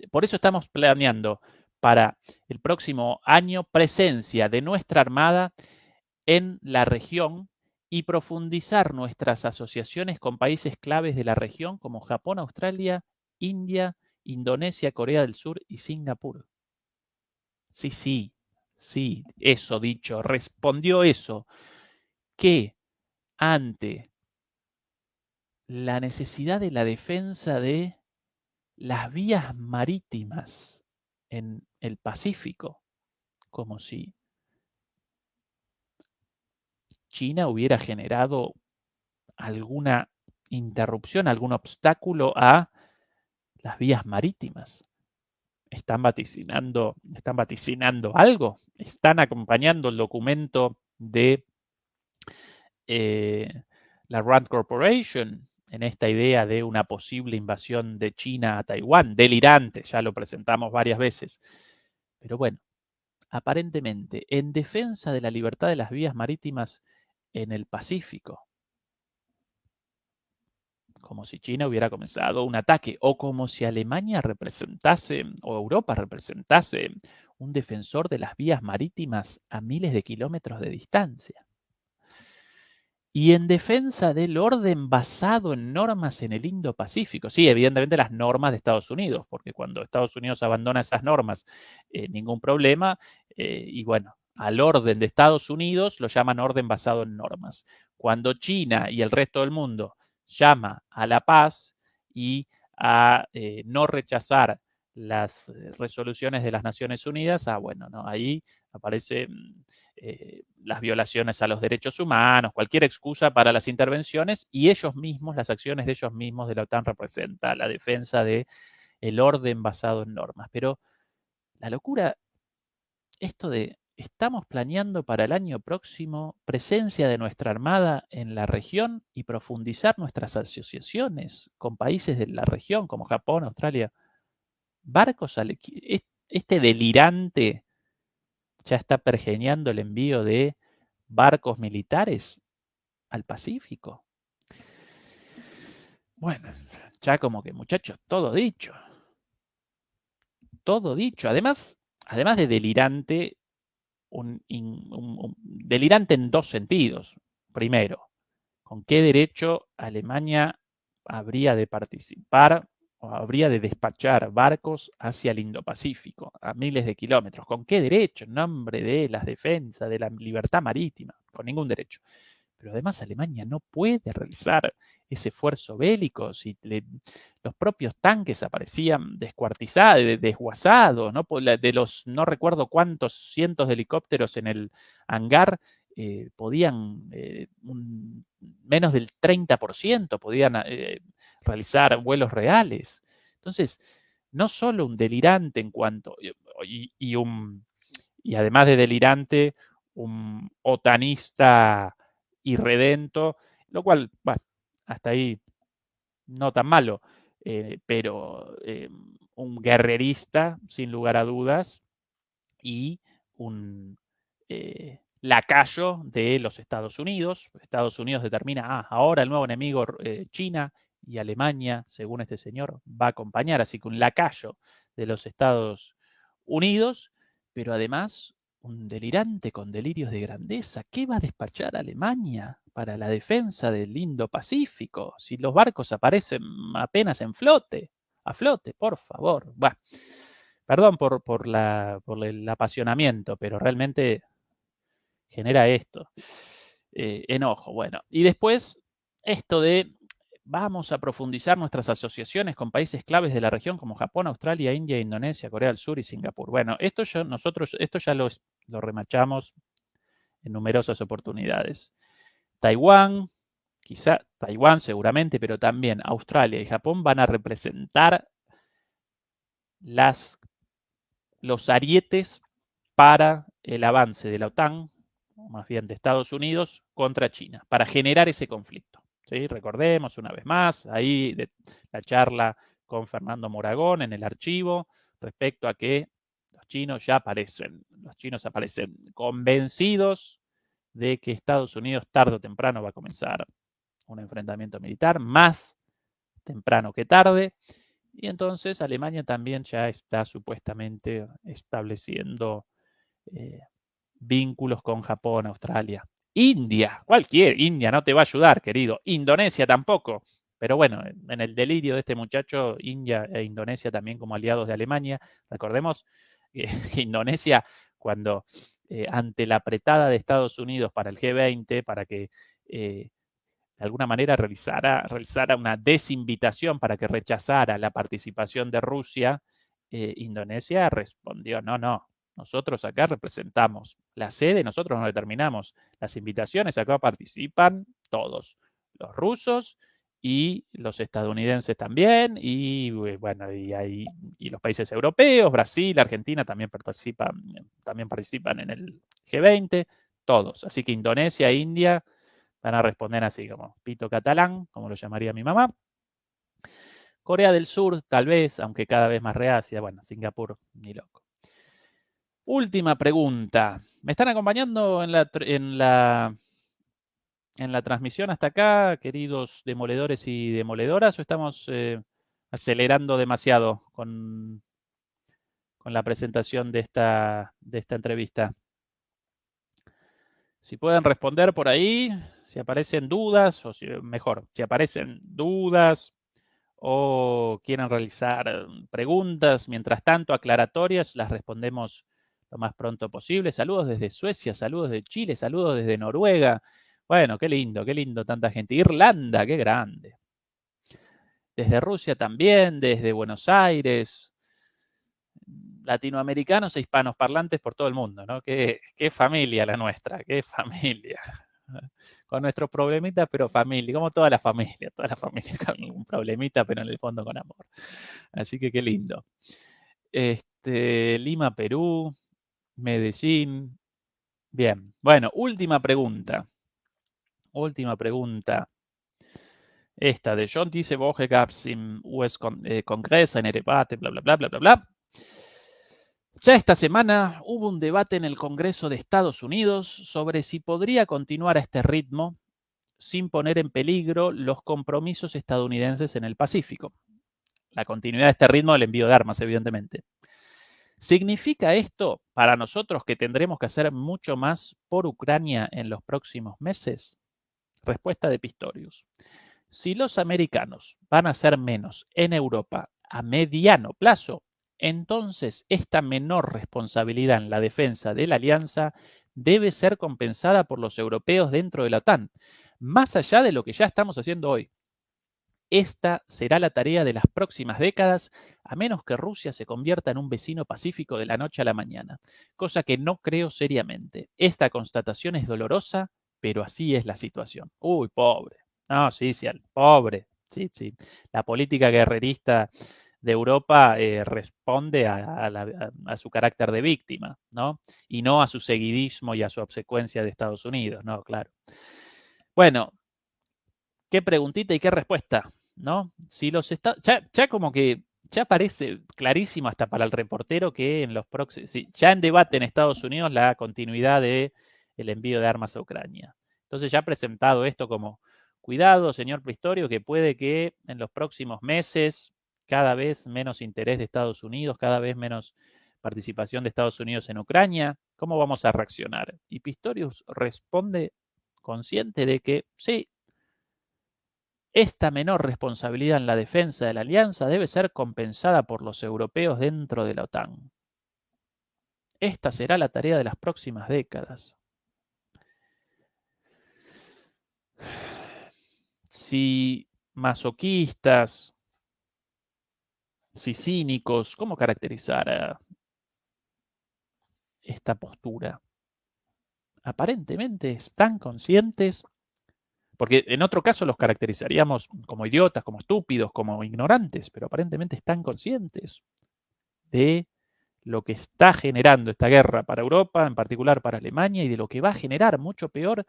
por eso estamos planeando para el próximo año presencia de nuestra Armada en la región y profundizar nuestras asociaciones con países claves de la región como Japón, Australia, India, Indonesia, Corea del Sur y Singapur. Sí, eso dicho, respondió eso, que ante la necesidad de la defensa de las vías marítimas en el Pacífico, como si China hubiera generado alguna interrupción, algún obstáculo a las vías marítimas. ¿Están vaticinando algo? ¿Están acompañando el documento de la Rand Corporation en esta idea de una posible invasión de China a Taiwán? Delirante, ya lo presentamos varias veces. Pero bueno, aparentemente, en defensa de la libertad de las vías marítimas en el Pacífico, como si China hubiera comenzado un ataque, o como si Alemania representase, o Europa representase, un defensor de las vías marítimas a miles de kilómetros de distancia. Y en defensa del orden basado en normas en el Indo-Pacífico. Sí, evidentemente las normas de Estados Unidos, porque cuando Estados Unidos abandona esas normas, ningún problema. Y bueno, al orden de Estados Unidos lo llaman orden basado en normas. Cuando China y el resto del mundo llama a la paz y a no rechazar las resoluciones de las Naciones Unidas, bueno, no, ahí aparecen las violaciones a los derechos humanos, cualquier excusa para las intervenciones, y ellos mismos, las acciones de ellos mismos de la OTAN representa la defensa del orden basado en normas. Pero la locura, esto de estamos planeando para el año próximo presencia de nuestra Armada en la región y profundizar nuestras asociaciones con países de la región como Japón, Australia. Barcos, este delirante ya está pergeñando el envío de barcos militares al Pacífico. Bueno, ya como que muchachos, todo dicho. Todo dicho. Además de delirante, delirante en dos sentidos. Primero, ¿con qué derecho Alemania habría de participar o habría de despachar barcos hacia el Indo-Pacífico a miles de kilómetros? ¿Con qué derecho? En nombre de las defensas, de la libertad marítima. Con ningún derecho. Pero además Alemania no puede realizar ese esfuerzo bélico si los propios tanques aparecían descuartizados, desguazados, ¿no? De los no recuerdo cuántos cientos de helicópteros en el hangar, podían, menos del 30% podían realizar vuelos reales. Entonces, no solo un delirante en cuanto, y además de delirante, un otanista irredento, lo cual, bueno, hasta ahí no tan malo, pero un guerrerista, sin lugar a dudas, y un lacayo de los Estados Unidos. Estados Unidos determina, ahora el nuevo enemigo, China, y Alemania, según este señor, va a acompañar, así que un lacayo de los Estados Unidos, pero además un delirante con delirios de grandeza. ¿Qué va a despachar Alemania para la defensa del Indo-Pacífico, si los barcos aparecen apenas a flote, por favor. Bueno, perdón por el apasionamiento, pero realmente genera esto. Enojo, bueno. Y después, esto de vamos a profundizar nuestras asociaciones con países claves de la región como Japón, Australia, India, Indonesia, Corea del Sur y Singapur. Bueno, esto ya lo remachamos en numerosas oportunidades. Taiwán, quizá Taiwán seguramente, pero también Australia y Japón van a representar los arietes para el avance de la OTAN, o más bien de Estados Unidos, contra China, para generar ese conflicto. ¿Sí? Recordemos una vez más, ahí la charla con Fernando Moragón en el archivo, respecto a que los chinos aparecen convencidos de que Estados Unidos tarde o temprano va a comenzar un enfrentamiento militar, más temprano que tarde, y entonces Alemania también ya está supuestamente estableciendo vínculos con Japón, Australia. India no te va a ayudar, querido. Indonesia tampoco. Pero bueno, en el delirio de este muchacho, India e Indonesia también como aliados de Alemania. Recordemos que Indonesia, cuando ante la apretada de Estados Unidos para el G20, para que de alguna manera realizara una desinvitación para que rechazara la participación de Rusia, Indonesia respondió, no, nosotros acá representamos la sede, nosotros no determinamos. Las invitaciones acá participan todos, los rusos y los estadounidenses también, y bueno, y los países europeos, Brasil, Argentina también participan en el G20, todos. Así que Indonesia e India van a responder así, como pito catalán, como lo llamaría mi mamá. Corea del Sur, tal vez, aunque cada vez más reacia. Bueno, Singapur, ni loco. Última pregunta. ¿Me están acompañando en la transmisión hasta acá, queridos demoledores y demoledoras, o estamos acelerando demasiado con la presentación de esta entrevista? Si pueden responder por ahí, si aparecen dudas, o si aparecen dudas o quieren realizar preguntas, mientras tanto, aclaratorias, las respondemos lo más pronto posible. Saludos desde Suecia, saludos de Chile, saludos desde Noruega. Bueno, qué lindo, tanta gente. Irlanda, qué grande. Desde Rusia también, desde Buenos Aires. Latinoamericanos e hispanos parlantes por todo el mundo, ¿no? Qué familia la nuestra, qué familia. Con nuestros problemitas, pero familia, como toda la familia con un problemita, pero en el fondo con amor. Así que qué lindo. Lima, Perú, Medellín. Bien, bueno, última pregunta. Esta de John dice, Woche gab's im US-Kongress eine Debatte, bla, bla, bla, bla, bla, bla. Ya esta semana hubo un debate en el Congreso de Estados Unidos sobre si podría continuar a este ritmo sin poner en peligro los compromisos estadounidenses en el Pacífico. La continuidad de este ritmo del envío de armas, evidentemente. ¿Significa esto para nosotros que tendremos que hacer mucho más por Ucrania en los próximos meses? Respuesta de Pistorius. Si los americanos van a hacer menos en Europa a mediano plazo, entonces esta menor responsabilidad en la defensa de la alianza debe ser compensada por los europeos dentro de la OTAN, más allá de lo que ya estamos haciendo hoy. Esta será la tarea de las próximas décadas, a menos que Rusia se convierta en un vecino pacífico de la noche a la mañana, cosa que no creo seriamente. Esta constatación es dolorosa, pero así es la situación. Uy, pobre. No, sí, pobre. Sí. La política guerrerista de Europa responde a su carácter de víctima, ¿no? Y no a su seguidismo y a su obsecuencia de Estados Unidos, ¿no? Claro. Bueno, qué preguntita y qué respuesta, ¿no? Si ya como que ya parece clarísimo hasta para el reportero que en los próximos, ya en debate en Estados Unidos la continuidad de el envío de armas a Ucrania. Entonces ya ha presentado esto como, cuidado, señor Pistorio, que puede que en los próximos meses cada vez menos interés de Estados Unidos, cada vez menos participación de Estados Unidos en Ucrania. ¿Cómo vamos a reaccionar? Y Pistorius responde consciente de que sí, esta menor responsabilidad en la defensa de la alianza debe ser compensada por los europeos dentro de la OTAN. Esta será la tarea de las próximas décadas. Si masoquistas, si cínicos, ¿cómo caracterizar esta postura? Aparentemente están conscientes, porque en otro caso los caracterizaríamos como idiotas, como estúpidos, como ignorantes, pero aparentemente están conscientes de lo que está generando esta guerra para Europa, en particular para Alemania, y de lo que va a generar, mucho peor,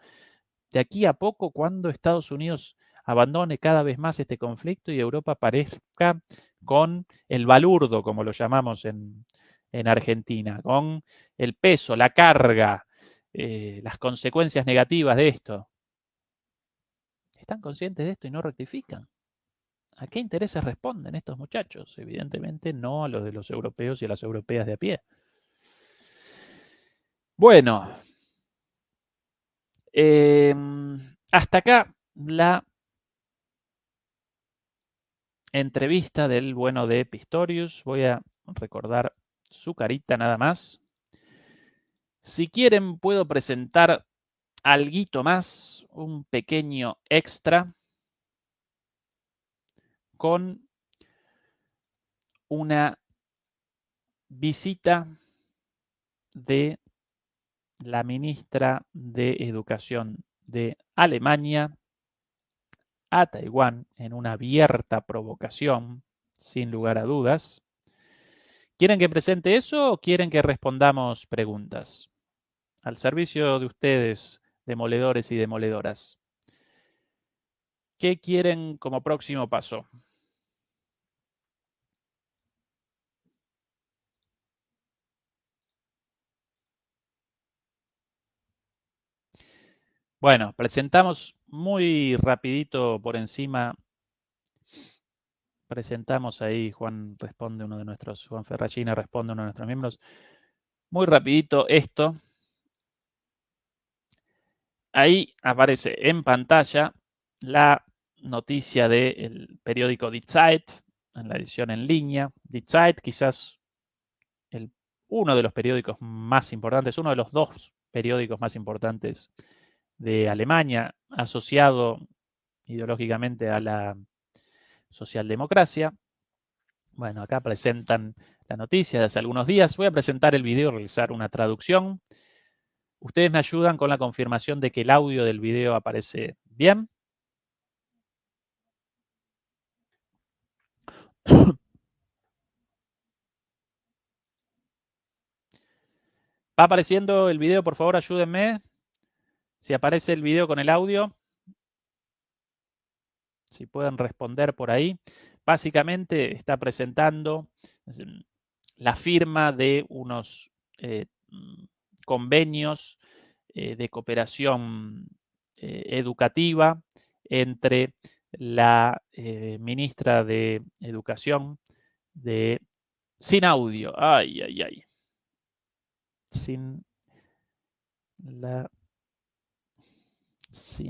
de aquí a poco cuando Estados Unidos abandone cada vez más este conflicto y Europa aparezca con el balurdo, como lo llamamos en Argentina, con el peso, la carga, las consecuencias negativas de esto. ¿Están conscientes de esto y no rectifican? ¿A qué intereses responden estos muchachos? Evidentemente no a los de los europeos y a las europeas de a pie. Bueno, hasta acá la entrevista del bueno de Pistorius. Voy a recordar su carita nada más. Si quieren puedo presentar alguito más, un pequeño extra con una visita de la ministra de Educación de Alemania a Taiwán en una abierta provocación, sin lugar a dudas. ¿Quieren que presente eso o quieren que respondamos preguntas? Al servicio de ustedes, demoledores y demoledoras. ¿Qué quieren como próximo paso? Bueno, presentamos muy rapidito por encima. Presentamos ahí, Juan Ferrachina responde uno de nuestros miembros. Muy rapidito esto. Ahí aparece en pantalla la noticia del periódico Die Zeit, en la edición en línea. Die Zeit, quizás uno de los periódicos más importantes, uno de los dos periódicos más importantes de Alemania, asociado ideológicamente a la socialdemocracia. Bueno, acá presentan la noticia de hace algunos días. Voy a presentar el video, realizar una traducción. Ustedes me ayudan con la confirmación de que el audio del video aparece bien. ¿Va apareciendo el video? Por favor, ayúdenme. Si aparece el video con el audio. Si pueden responder por ahí. Básicamente está presentando la firma de unos convenios de cooperación educativa entre la ministra de Educación sin audio. Sin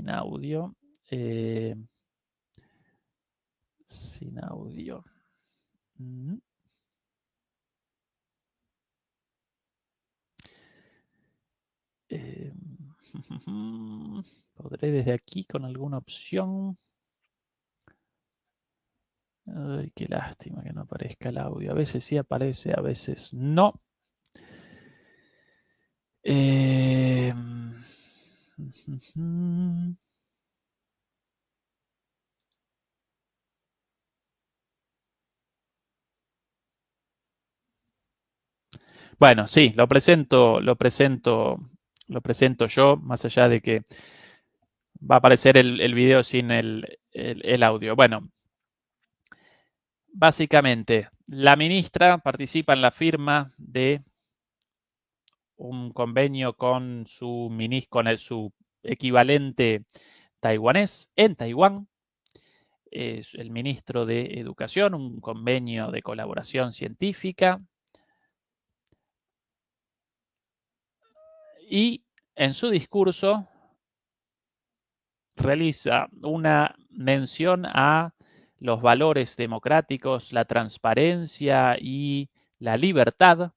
audio. Sin audio. Podré desde aquí con alguna opción. Ay, qué lástima que no aparezca el audio. A veces sí aparece, a veces no. Bueno, sí, lo presento yo, más allá de que va a aparecer el video sin el audio. Bueno, básicamente, la ministra participa en la firma de un convenio con su equivalente taiwanés en Taiwán. Es el ministro de Educación, un convenio de colaboración científica. Y en su discurso realiza una mención a los valores democráticos, la transparencia y la libertad.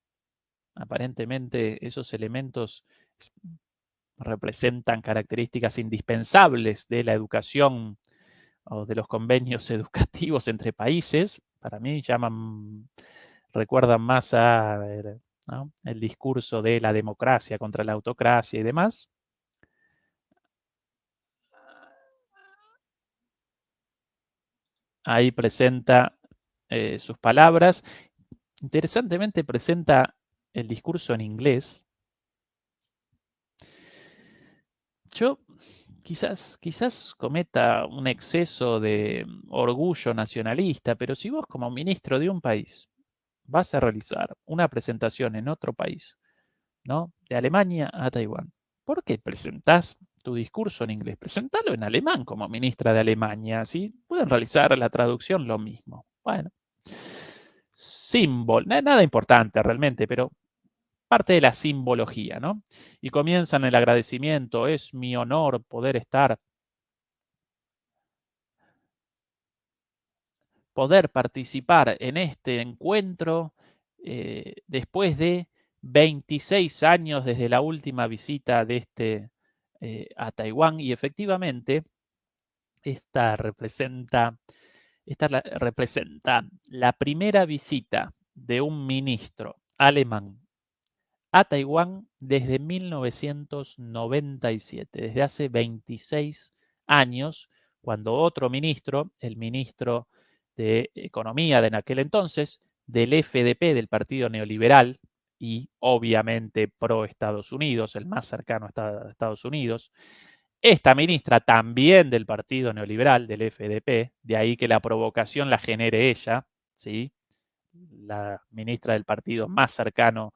Aparentemente esos elementos representan características indispensables de la educación o de los convenios educativos entre países. Para mí recuerdan más a ¿no? el discurso de la democracia contra la autocracia y demás. Ahí presenta sus palabras. Interesantemente presenta el discurso en inglés. Yo quizás cometa un exceso de orgullo nacionalista, pero si vos como ministro de un país vas a realizar una presentación en otro país, ¿no? De Alemania a Taiwán, ¿por qué presentás tu discurso en inglés? Presentalo en alemán como ministra de Alemania, ¿sí? Pueden realizar la traducción lo mismo. Bueno, nada importante realmente, pero parte de la simbología, ¿no? Y comienzan el agradecimiento, es mi honor poder participar en este encuentro después de 26 años desde la última visita de a Taiwán, y efectivamente esta representa la primera visita de un ministro alemán a Taiwán desde 1997, desde hace 26 años, cuando otro ministro, el ministro de Economía de aquel entonces, del FDP, del Partido Neoliberal, y obviamente pro Estados Unidos, el más cercano a Estados Unidos, esta ministra también del Partido Neoliberal, del FDP, de ahí que la provocación la genere ella, ¿sí? La ministra del partido más cercano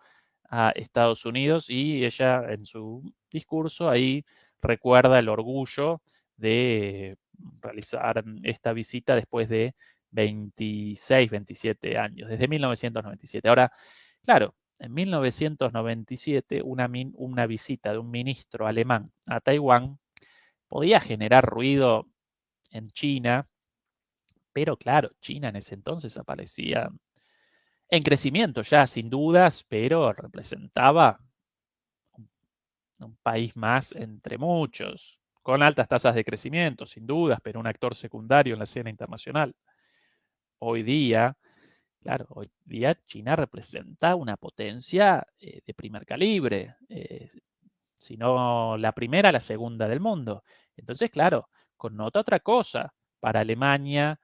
a Estados Unidos, y ella en su discurso ahí recuerda el orgullo de realizar esta visita después de 26, 27 años, desde 1997. Ahora, claro, en 1997 una visita de un ministro alemán a Taiwán podía generar ruido en China, pero claro, China en ese entonces aparecía en crecimiento ya, sin dudas, pero representaba un país más entre muchos, con altas tasas de crecimiento, sin dudas, pero un actor secundario en la escena internacional. Hoy día, claro, hoy día China representa una potencia de primer calibre, si no la primera, la segunda del mundo. Entonces, claro, connota otra cosa para Alemania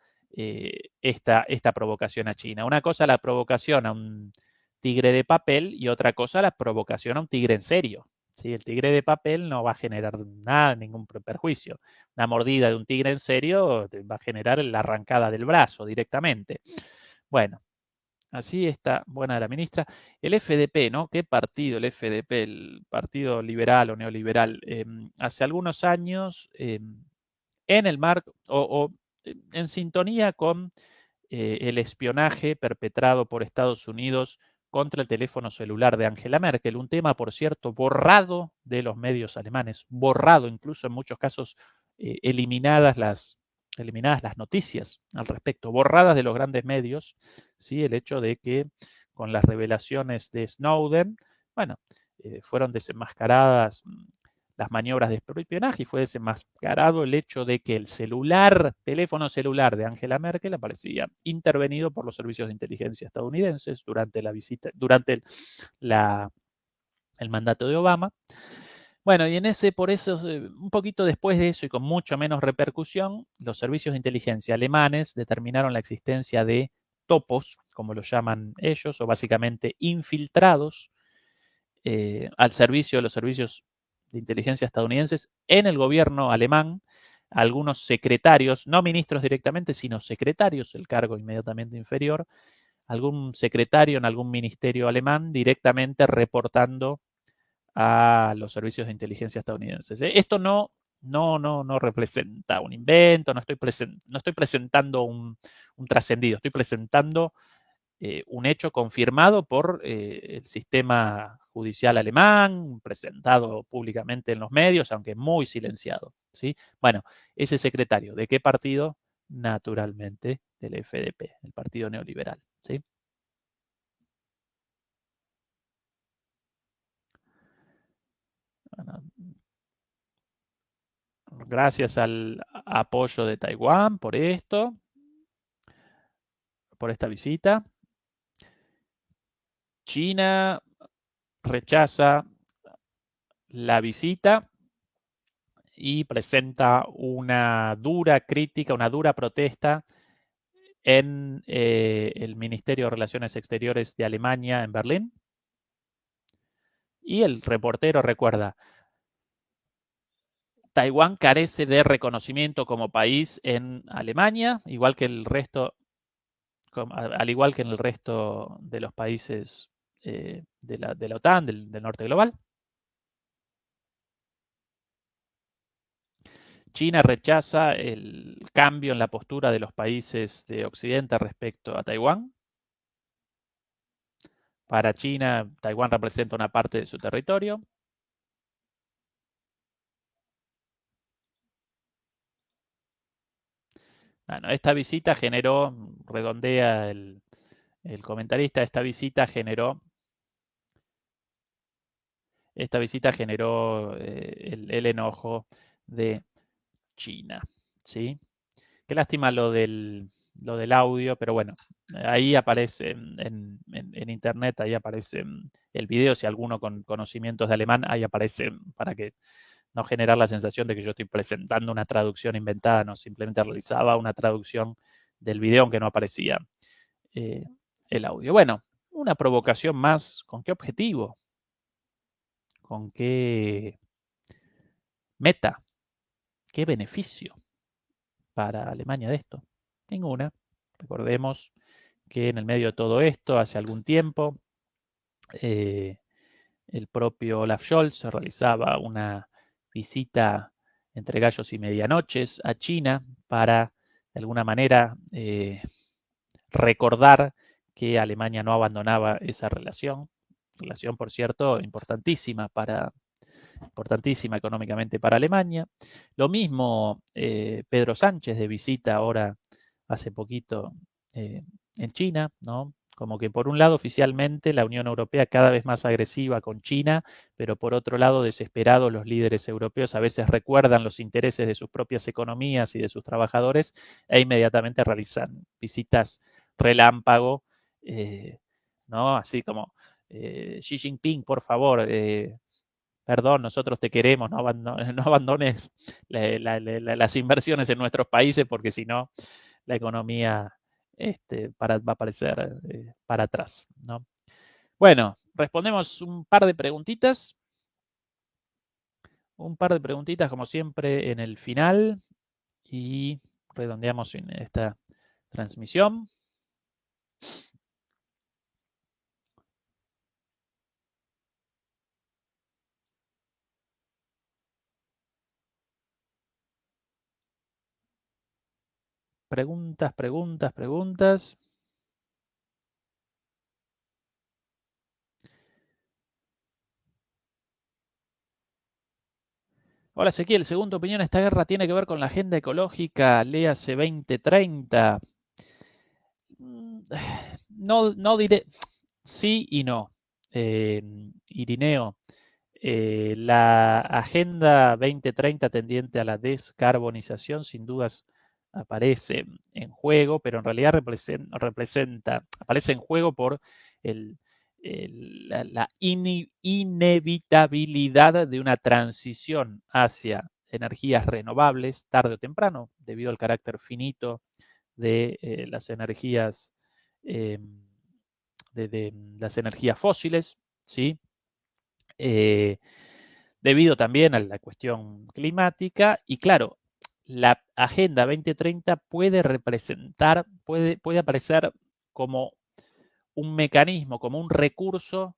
esta provocación a China. Una cosa la provocación a un tigre de papel y otra cosa la provocación a un tigre en serio. ¿Sí? El tigre de papel no va a generar nada, ningún perjuicio. Una mordida de un tigre en serio va a generar la arrancada del brazo directamente. Bueno, así está buena la ministra. El FDP, ¿no? ¿Qué partido? El FDP, el Partido Liberal o Neoliberal. Hace algunos años, en el marco o en sintonía con el espionaje perpetrado por Estados Unidos contra el teléfono celular de Angela Merkel, un tema, por cierto, borrado de los medios alemanes, borrado, incluso en muchos casos eliminadas las noticias al respecto, borradas de los grandes medios, ¿sí? El hecho de que con las revelaciones de Snowden, bueno, fueron desenmascaradas las maniobras de espionaje y fue desenmascarado el hecho de que el teléfono celular de Angela Merkel aparecía intervenido por los servicios de inteligencia estadounidenses durante la visita, durante el mandato de Obama. Bueno, y por eso, un poquito después de eso y con mucho menos repercusión, los servicios de inteligencia alemanes determinaron la existencia de topos, como lo llaman ellos, o básicamente infiltrados al servicio de los servicios de inteligencia estadounidenses en el gobierno alemán, algunos secretarios, no ministros directamente, sino secretarios, el cargo inmediatamente inferior, algún secretario en algún ministerio alemán directamente reportando a los servicios de inteligencia estadounidenses. Esto no representa un invento, no estoy presentando un trascendido, estoy presentando un hecho confirmado por el sistema judicial alemán, presentado públicamente en los medios, aunque muy silenciado, ¿sí? Bueno, ese secretario, ¿de qué partido? Naturalmente del FDP, el Partido Neoliberal, ¿sí? Bueno, gracias al apoyo de Taiwán por esto, por esta visita. China rechaza la visita y presenta una dura crítica, una dura protesta en el Ministerio de Relaciones Exteriores de Alemania en Berlín. Y el reportero recuerda, Taiwán carece de reconocimiento como país en Alemania, igual que el resto, al igual que en el resto de los países de la OTAN, del norte global. China rechaza el cambio en la postura de los países de Occidente respecto a Taiwán. Para China, Taiwán representa una parte de su territorio. Bueno, esta visita generó, redondea el comentarista, esta visita generó el enojo de China, ¿sí? Qué lástima lo del audio, pero bueno, ahí aparece en internet, ahí aparece el video, si alguno con conocimientos de alemán, ahí aparece para que no generar la sensación de que yo estoy presentando una traducción inventada, no, simplemente realizaba una traducción del video aunque no aparecía el audio. Bueno, una provocación más, ¿con qué objetivo? ¿Con qué meta? ¿Qué beneficio para Alemania de esto? Ninguna. Recordemos que en el medio de todo esto, hace algún tiempo, el propio Olaf Scholz realizaba una visita entre gallos y medianoches a China para, de alguna manera, recordar que Alemania no abandonaba esa relación, por cierto, importantísima económicamente para Alemania. Lo mismo Pedro Sánchez de visita ahora hace poquito en China, ¿no? Como que por un lado oficialmente la Unión Europea cada vez más agresiva con China, pero por otro lado desesperados los líderes europeos a veces recuerdan los intereses de sus propias economías y de sus trabajadores e inmediatamente realizan visitas relámpago, ¿no? Así como Xi Jinping, por favor, perdón, nosotros te queremos, no abandones las inversiones en nuestros países porque si no la economía va a aparecer para atrás, ¿no? Bueno, respondemos un par de preguntitas como siempre en el final y redondeamos en esta transmisión. Preguntas. Hola Ezequiel, según tu opinión, ¿esta guerra tiene que ver con la agenda ecológica, léase 2030? No diré sí y no. Irineo, la Agenda 2030 tendiente a la descarbonización sin dudas aparece en juego, pero en realidad aparece en juego por la inevitabilidad de una transición hacia energías renovables tarde o temprano, debido al carácter finito de las energías de las energías fósiles, ¿sí? Debido también a la cuestión climática y claro, la Agenda 2030 puede aparecer como un mecanismo, como un recurso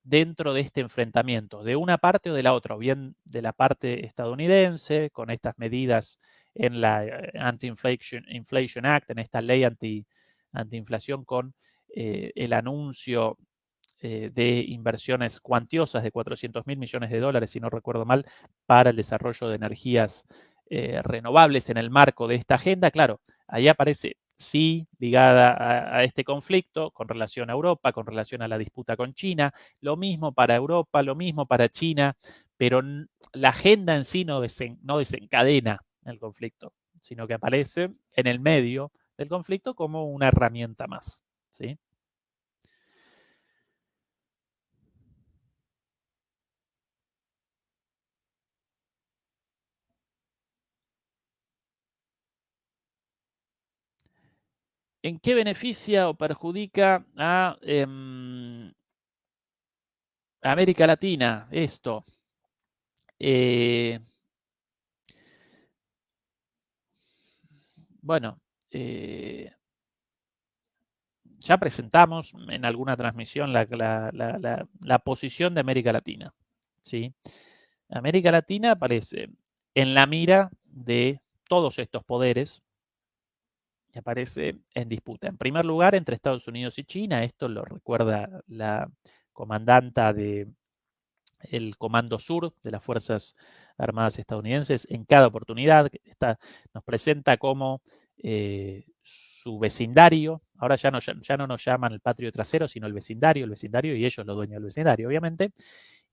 dentro de este enfrentamiento, de una parte o de la otra, o bien de la parte estadounidense, con estas medidas en la Anti-Inflation Act, en esta ley antiinflación con el anuncio de inversiones cuantiosas de 400.000 millones de dólares, si no recuerdo mal, para el desarrollo de energías renovables en el marco de esta agenda. Claro, ahí aparece, sí, ligada a este conflicto con relación a Europa, con relación a la disputa con China, lo mismo para Europa, lo mismo para China, pero la agenda en sí no desencadena el conflicto, sino que aparece en el medio del conflicto como una herramienta más, ¿sí? ¿En qué beneficia o perjudica a América Latina esto? Bueno, ya presentamos en alguna transmisión la posición de América Latina, ¿sí? América Latina aparece en la mira de todos estos poderes y aparece en disputa. En primer lugar, entre Estados Unidos y China, esto lo recuerda la comandanta del Comando Sur de las Fuerzas Armadas estadounidenses en cada oportunidad. Nos presenta como su vecindario. Ahora ya no nos llaman el patrio trasero, sino el vecindario, y ellos los dueños del vecindario, obviamente,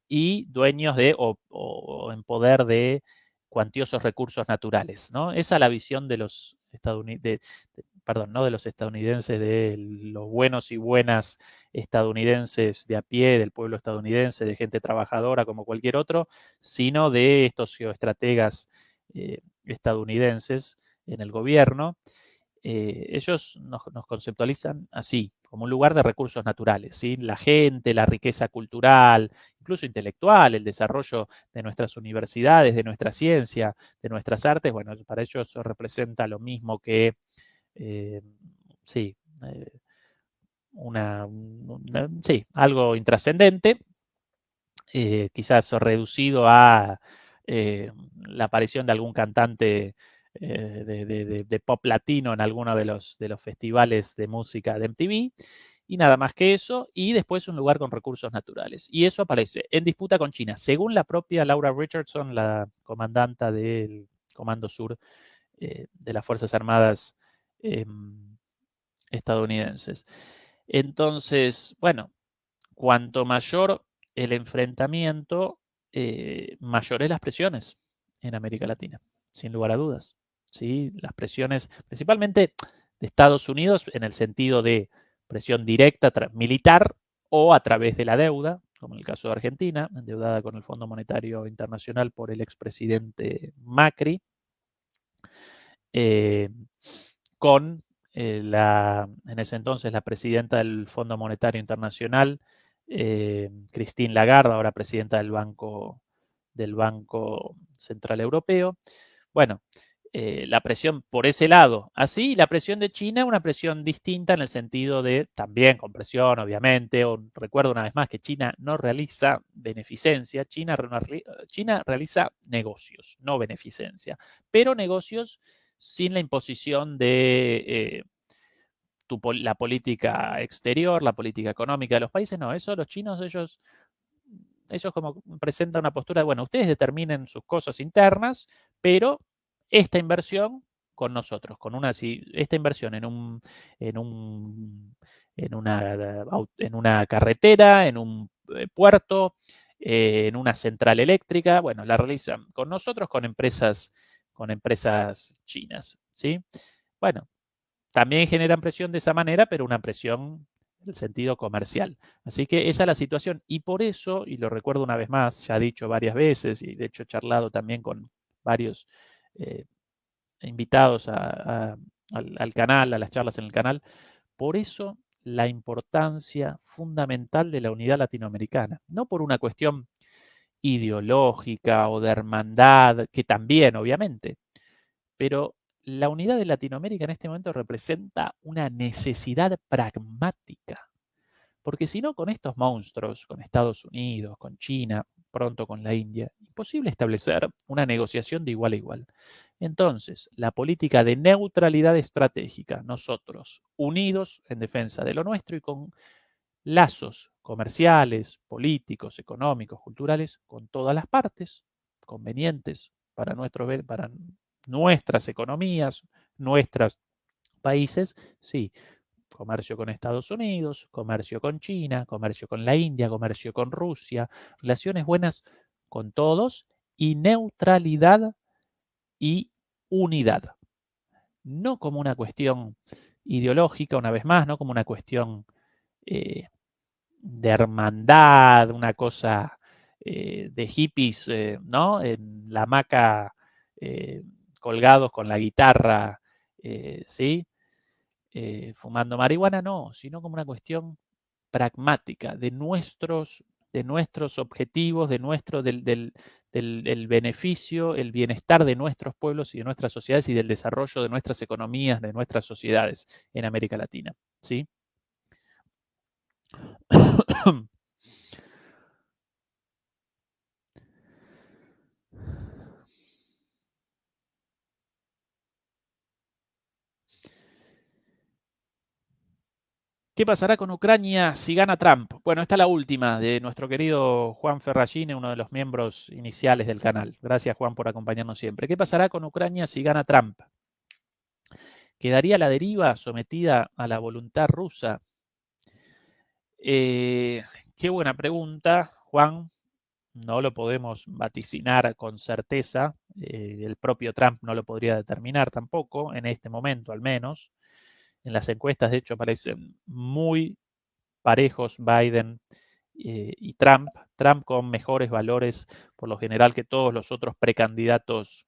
y dueños de o en poder de cuantiosos recursos naturales, ¿no? Esa es la visión de los estadounidenses, perdón, no de los estadounidenses, de los buenos y buenas estadounidenses de a pie, del pueblo estadounidense, de gente trabajadora como cualquier otro, sino de estos geoestrategas estadounidenses en el gobierno. Ellos nos conceptualizan así, como un lugar de recursos naturales, ¿sí? La gente, la riqueza cultural, incluso intelectual, el desarrollo de nuestras universidades, de nuestra ciencia, de nuestras artes, bueno, para ellos eso representa lo mismo que, sí, sí, algo intrascendente, quizás reducido a la aparición de algún cantante de pop latino en alguno de los festivales de música de MTV, y nada más que eso, y después un lugar con recursos naturales. Y eso aparece en disputa con China, según la propia Laura Richardson, la comandanta del Comando Sur de las Fuerzas Armadas estadounidenses. Entonces, bueno, cuanto mayor el enfrentamiento, mayores las presiones en América Latina, sin lugar a dudas. ¿Sí? Las presiones, principalmente de Estados Unidos, en el sentido de presión directa militar o a través de la deuda, como en el caso de Argentina, endeudada con el Fondo Monetario Internacional por el expresidente Macri, con en ese entonces la presidenta del Fondo Monetario Internacional, Christine Lagarde, ahora presidenta del Banco Central Europeo. Bueno, la presión por ese lado, así, la presión de China, una presión distinta en el sentido de, también con presión, obviamente, recuerdo una vez más que China no realiza beneficencia, China realiza negocios, no beneficencia, pero negocios sin la imposición de la política exterior, la política económica de los países, no, eso los chinos, ellos como presentan una postura de, bueno, ustedes determinen sus cosas internas, pero esta inversión con nosotros, esta inversión en una carretera, en un puerto, en una central eléctrica, bueno, la realizan con nosotros, con empresas chinas, ¿sí? Bueno, también generan presión de esa manera, pero una presión en el sentido comercial. Así que esa es la situación. Y por eso, y lo recuerdo una vez más, ya he dicho varias veces, y de hecho he charlado también con varios invitados al canal, a las charlas en el canal, por eso la importancia fundamental de la unidad latinoamericana. No por una cuestión ideológica o de hermandad, que también, obviamente, pero la unidad de Latinoamérica en este momento representa una necesidad pragmática, porque si no, con estos monstruos, con Estados Unidos, con China, pronto con la India, imposible establecer una negociación de igual a igual. Entonces, la política de neutralidad estratégica, nosotros unidos en defensa de lo nuestro y con lazos comerciales, políticos, económicos, culturales, con todas las partes convenientes para nuestras economías, nuestros países, sí, comercio con Estados Unidos, comercio con China, comercio con la India, comercio con Rusia, relaciones buenas con todos y neutralidad y unidad. No como una cuestión ideológica, una vez más, no como una cuestión de hermandad, una cosa de hippies, ¿no? En la hamaca colgados con la guitarra, ¿sí? Fumando marihuana, no, sino como una cuestión pragmática de nuestros objetivos, del beneficio, el bienestar de nuestros pueblos y de nuestras sociedades y del desarrollo de nuestras economías, de nuestras sociedades en América Latina, ¿sí? ¿Qué pasará con Ucrania si gana Trump? Bueno, esta es la última de nuestro querido Juan Ferragine, uno de los miembros iniciales del canal. Gracias, Juan, por acompañarnos siempre. ¿Qué pasará con Ucrania si gana Trump? ¿Quedaría a la deriva, sometida a la voluntad rusa? Qué buena pregunta, Juan. No lo podemos vaticinar con certeza. El propio Trump no lo podría determinar tampoco, en este momento al menos. En las encuestas, de hecho, parecen muy parejos Biden y Trump. Trump con mejores valores, por lo general, que todos los otros precandidatos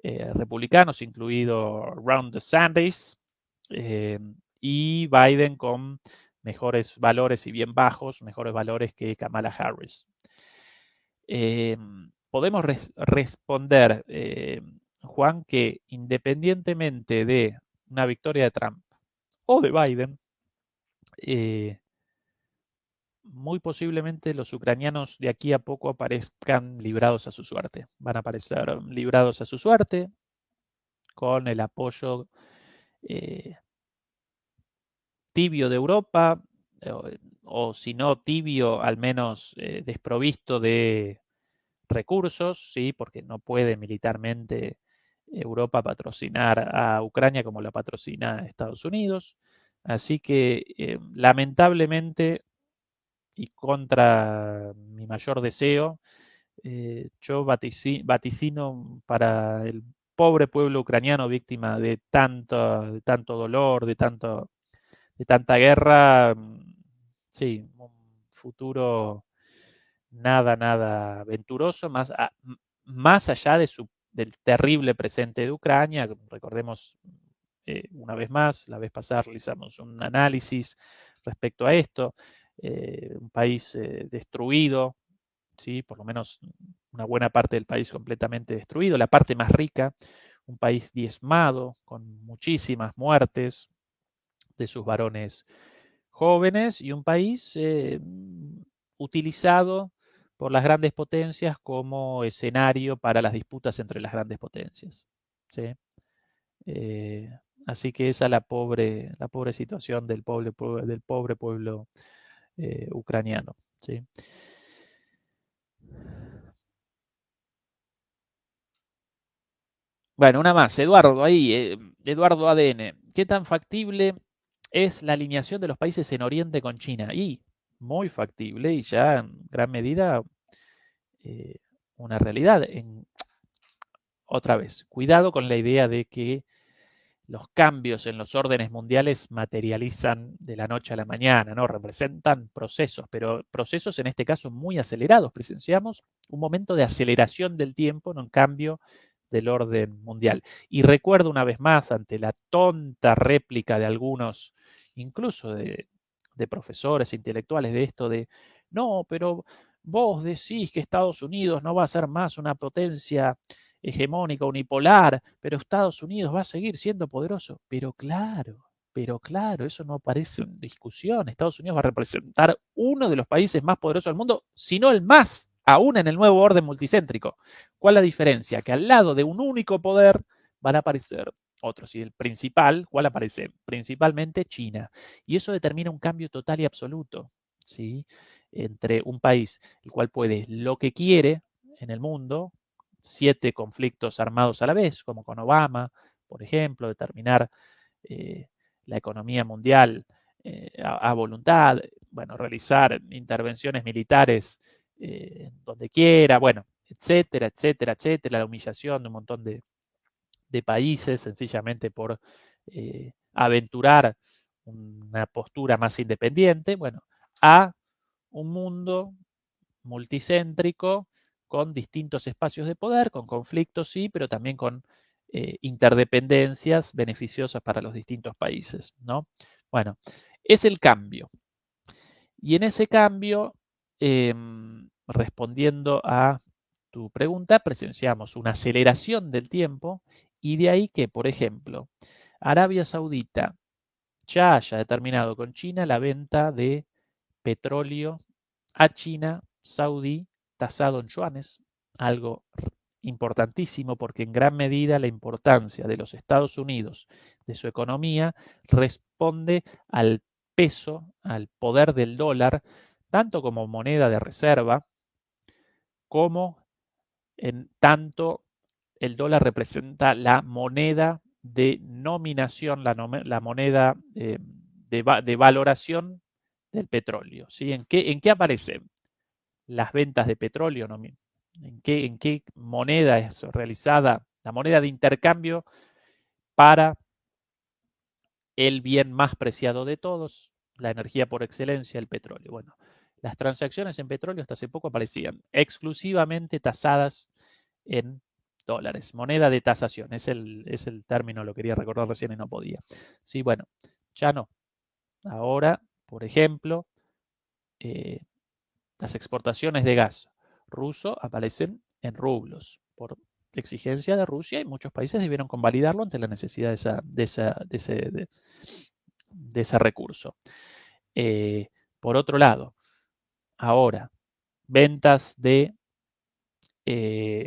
republicanos, incluido Ron DeSantis, y Biden con mejores valores y bien bajos, mejores valores que Kamala Harris. Podemos responder, Juan, que independientemente de una victoria de Trump o de Biden, muy posiblemente los ucranianos de aquí a poco aparezcan librados a su suerte. Van a aparecer librados a su suerte con el apoyo tibio de Europa, o si no tibio, al menos desprovisto de recursos, ¿sí? Porque no puede militarmente Europa patrocinar a Ucrania como la patrocina Estados Unidos. Así que lamentablemente y contra mi mayor deseo, yo vaticino para el pobre pueblo ucraniano víctima de tanto dolor, de tanta guerra, sí, un futuro nada venturoso, más allá del terrible presente de Ucrania. Recordemos una vez más, la vez pasada realizamos un análisis respecto a esto, un país destruido, ¿sí? Por lo menos una buena parte del país completamente destruido, la parte más rica, un país diezmado, con muchísimas muertes de sus varones jóvenes, y un país utilizado por las grandes potencias como escenario para las disputas entre las grandes potencias, ¿sí? Así que esa es la pobre situación del pobre pueblo ucraniano, ¿sí? Bueno, una más, Eduardo, ahí, Eduardo ADN. ¿Qué tan factible es la alineación de los países en Oriente con China? Y muy factible y ya en gran medida una realidad. Otra vez, cuidado con la idea de que los cambios en los órdenes mundiales materializan de la noche a la mañana, ¿no? Representan procesos, pero procesos en este caso muy acelerados. Presenciamos un momento de aceleración del tiempo, no un cambio del orden mundial. Y recuerdo una vez más, ante la tonta réplica de algunos, incluso de profesores intelectuales, de esto de, no, pero vos decís que Estados Unidos no va a ser más una potencia hegemónica, unipolar, pero Estados Unidos va a seguir siendo poderoso. Pero claro, eso no aparece en discusión. Estados Unidos va a representar uno de los países más poderosos del mundo, si no el más aún en el nuevo orden multicéntrico. ¿Cuál es la diferencia? Que al lado de un único poder van a aparecer otros. Y el principal, ¿cuál aparece? Principalmente China. Y eso determina un cambio total y absoluto, ¿sí? Entre un país, el cual puede lo que quiere en el mundo, 7 conflictos armados a la vez, como con Obama, por ejemplo, determinar la economía mundial a voluntad, bueno, realizar intervenciones militares donde quiera, bueno, etcétera, etcétera, etcétera, la humillación de un montón de países sencillamente por aventurar una postura más independiente, bueno, a un mundo multicéntrico con distintos espacios de poder, con conflictos, sí, pero también con interdependencias beneficiosas para los distintos países, ¿no? Bueno, es el cambio. Y en ese cambio, respondiendo a tu pregunta, presenciamos una aceleración del tiempo y de ahí que, por ejemplo, Arabia Saudita ya haya determinado con China la venta de petróleo a China saudí tasado en yuanes, algo importantísimo porque en gran medida la importancia de los Estados Unidos, de su economía, responde al peso, al poder del dólar, tanto como moneda de reserva, como en tanto el dólar representa la moneda de nominación, la moneda de valoración del petróleo. ¿Sí? ¿En qué aparecen las ventas de petróleo? ¿En qué moneda es realizada la moneda de intercambio para el bien más preciado de todos, la energía por excelencia, el petróleo? Bueno, las transacciones en petróleo hasta hace poco aparecían exclusivamente tasadas en dólares, moneda de tasación, es el término, lo quería recordar recién y no podía. Sí, bueno, ya no. Ahora, por ejemplo, las exportaciones de gas ruso aparecen en rublos por exigencia de Rusia y muchos países debieron convalidarlo ante la necesidad de ese recurso. Por otro lado, ahora, ventas de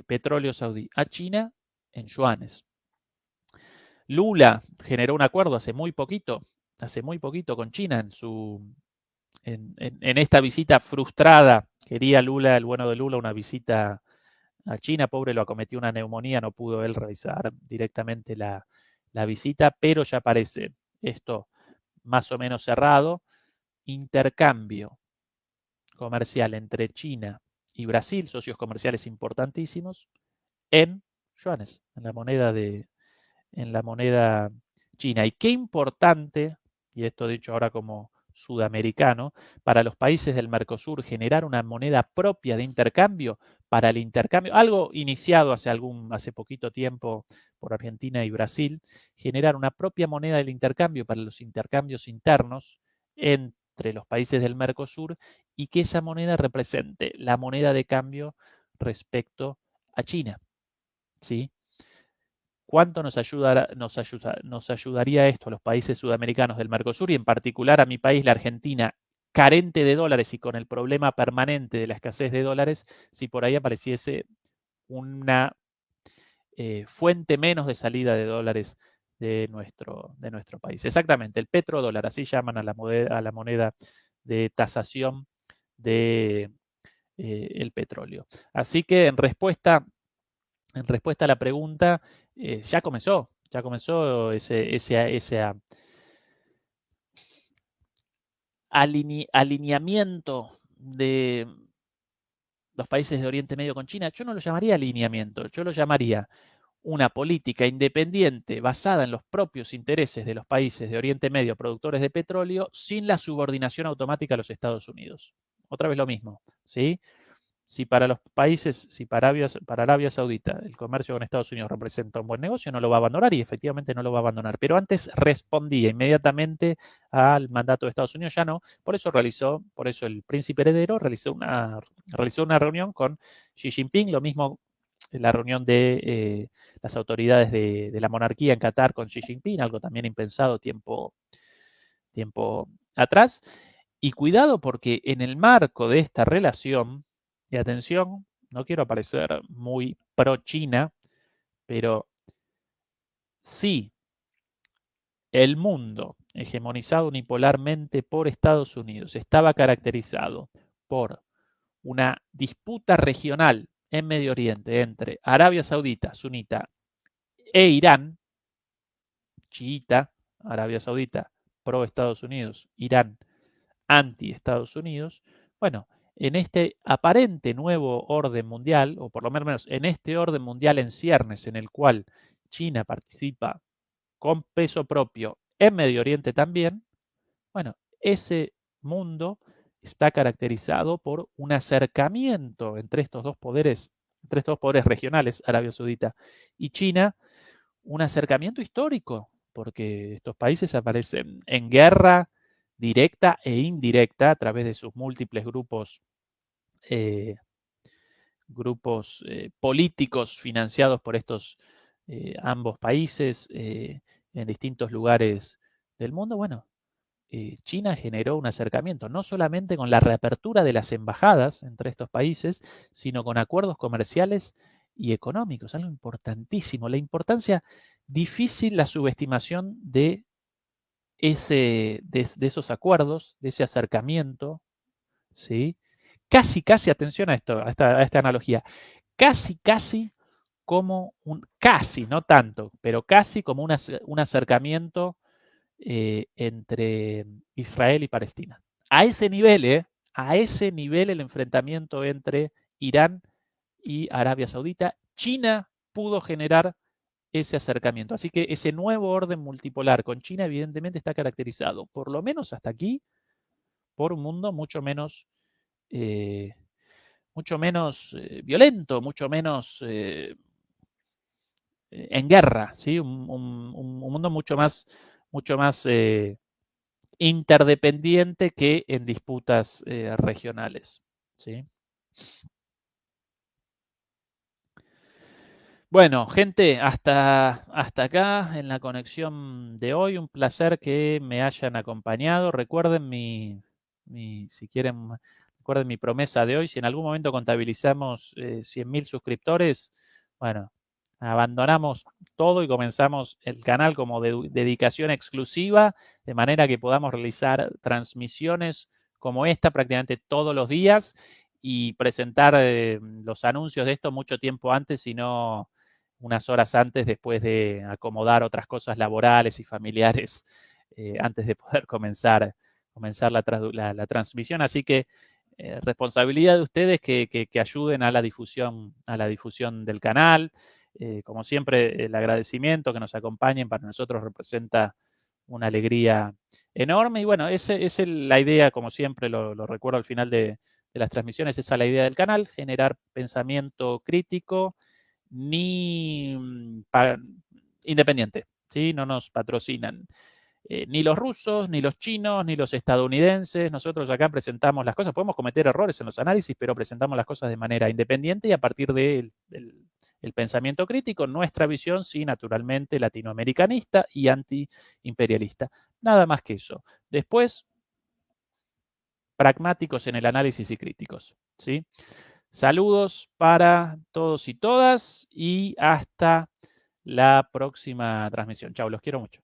petróleo saudí a China en yuanes. Lula generó un acuerdo hace muy poquito con China en esta visita frustrada. Quería Lula, el bueno de Lula, una visita a China, pobre, lo acometió una neumonía, no pudo él realizar directamente la visita, pero ya parece esto más o menos cerrado. Intercambio comercial entre China y Brasil, socios comerciales importantísimos, en yuanes, en la moneda china. Y qué importante, y esto dicho ahora como sudamericano, para los países del Mercosur generar una moneda propia de intercambio para el intercambio, algo iniciado hace poquito tiempo por Argentina y Brasil, generar una propia moneda del intercambio para los intercambios internos entre los países del Mercosur y que esa moneda represente la moneda de cambio respecto a China. ¿Sí? ¿Cuánto nos ayudaría esto a los países sudamericanos del Mercosur y en particular a mi país, la Argentina, carente de dólares y con el problema permanente de la escasez de dólares, si por ahí apareciese una fuente menos de salida de dólares de nuestro país? Exactamente, el petrodólar, así llaman a la moneda de tasación de el petróleo. Así que en respuesta a la pregunta, ya comenzó ese alineamiento de los países de Oriente Medio con China. Yo no lo llamaría alineamiento, yo lo llamaría una política independiente basada en los propios intereses de los países de Oriente Medio productores de petróleo sin la subordinación automática a los Estados Unidos. Otra vez lo mismo, ¿sí? Si para los países, para Arabia Saudita el comercio con Estados Unidos representa un buen negocio, no lo va a abandonar y efectivamente no lo va a abandonar. Pero antes respondía inmediatamente al mandato de Estados Unidos, ya no. Por eso el príncipe heredero realizó una reunión con Xi Jinping, lo mismo la reunión de las autoridades de la monarquía en Qatar con Xi Jinping, algo también impensado tiempo atrás. Y cuidado porque en el marco de esta relación, Y atención, no quiero parecer muy pro-China, pero sí, el mundo hegemonizado unipolarmente por Estados Unidos estaba caracterizado por una disputa regional en Medio Oriente entre Arabia Saudita, sunita, e Irán, chiita, Arabia Saudita, pro Estados Unidos, Irán, anti Estados Unidos. Bueno, en este aparente nuevo orden mundial, o por lo menos en este orden mundial en ciernes, en el cual China participa con peso propio en Medio Oriente también, bueno, ese mundo está caracterizado por un acercamiento entre estos dos poderes regionales, Arabia Saudita y China, un acercamiento histórico, porque estos países aparecen en guerra directa e indirecta a través de sus múltiples grupos políticos financiados por estos ambos países en distintos lugares del mundo. Bueno, China generó un acercamiento no solamente con la reapertura de las embajadas entre estos países, sino con acuerdos comerciales y económicos, algo importantísimo. La importancia difícil, la subestimación de esos acuerdos, de ese acercamiento, ¿sí? Casi, atención a esto, a esta analogía, casi como casi, no tanto, pero casi como un acercamiento entre Israel y Palestina. A ese nivel el enfrentamiento entre Irán y Arabia Saudita, China pudo generar ese acercamiento. Así que ese nuevo orden multipolar con China evidentemente está caracterizado, por lo menos hasta aquí, por un mundo mucho menos violento, mucho menos en guerra, ¿sí? Un mundo mucho más interdependiente que en disputas regionales, ¿sí? Bueno, gente, hasta acá en la conexión de hoy. Un placer que me hayan acompañado. Recuerden si quieren, recuerden mi promesa de hoy. Si en algún momento contabilizamos 100.000 suscriptores, bueno, abandonamos todo y comenzamos el canal como dedicación exclusiva, de manera que podamos realizar transmisiones como esta prácticamente todos los días y presentar los anuncios de esto mucho tiempo antes, sino unas horas antes, después de acomodar otras cosas laborales y familiares, antes de poder comenzar la transmisión. Así que responsabilidad de ustedes que ayuden a la difusión del canal. Como siempre, el agradecimiento, que nos acompañen, para nosotros representa una alegría enorme. Y bueno, esa es la idea, como siempre lo recuerdo al final de las transmisiones, esa es la idea del canal: generar pensamiento crítico, independiente, ¿sí? No nos patrocinan ni los rusos, ni los chinos, ni los estadounidenses. Nosotros acá presentamos las cosas, podemos cometer errores en los análisis, pero presentamos las cosas de manera independiente y a partir del pensamiento crítico, nuestra visión, sí, naturalmente latinoamericanista y antiimperialista. Nada más que eso. Después, pragmáticos en el análisis y críticos, ¿sí? Saludos para todos y todas y hasta la próxima transmisión. Chao, los quiero mucho.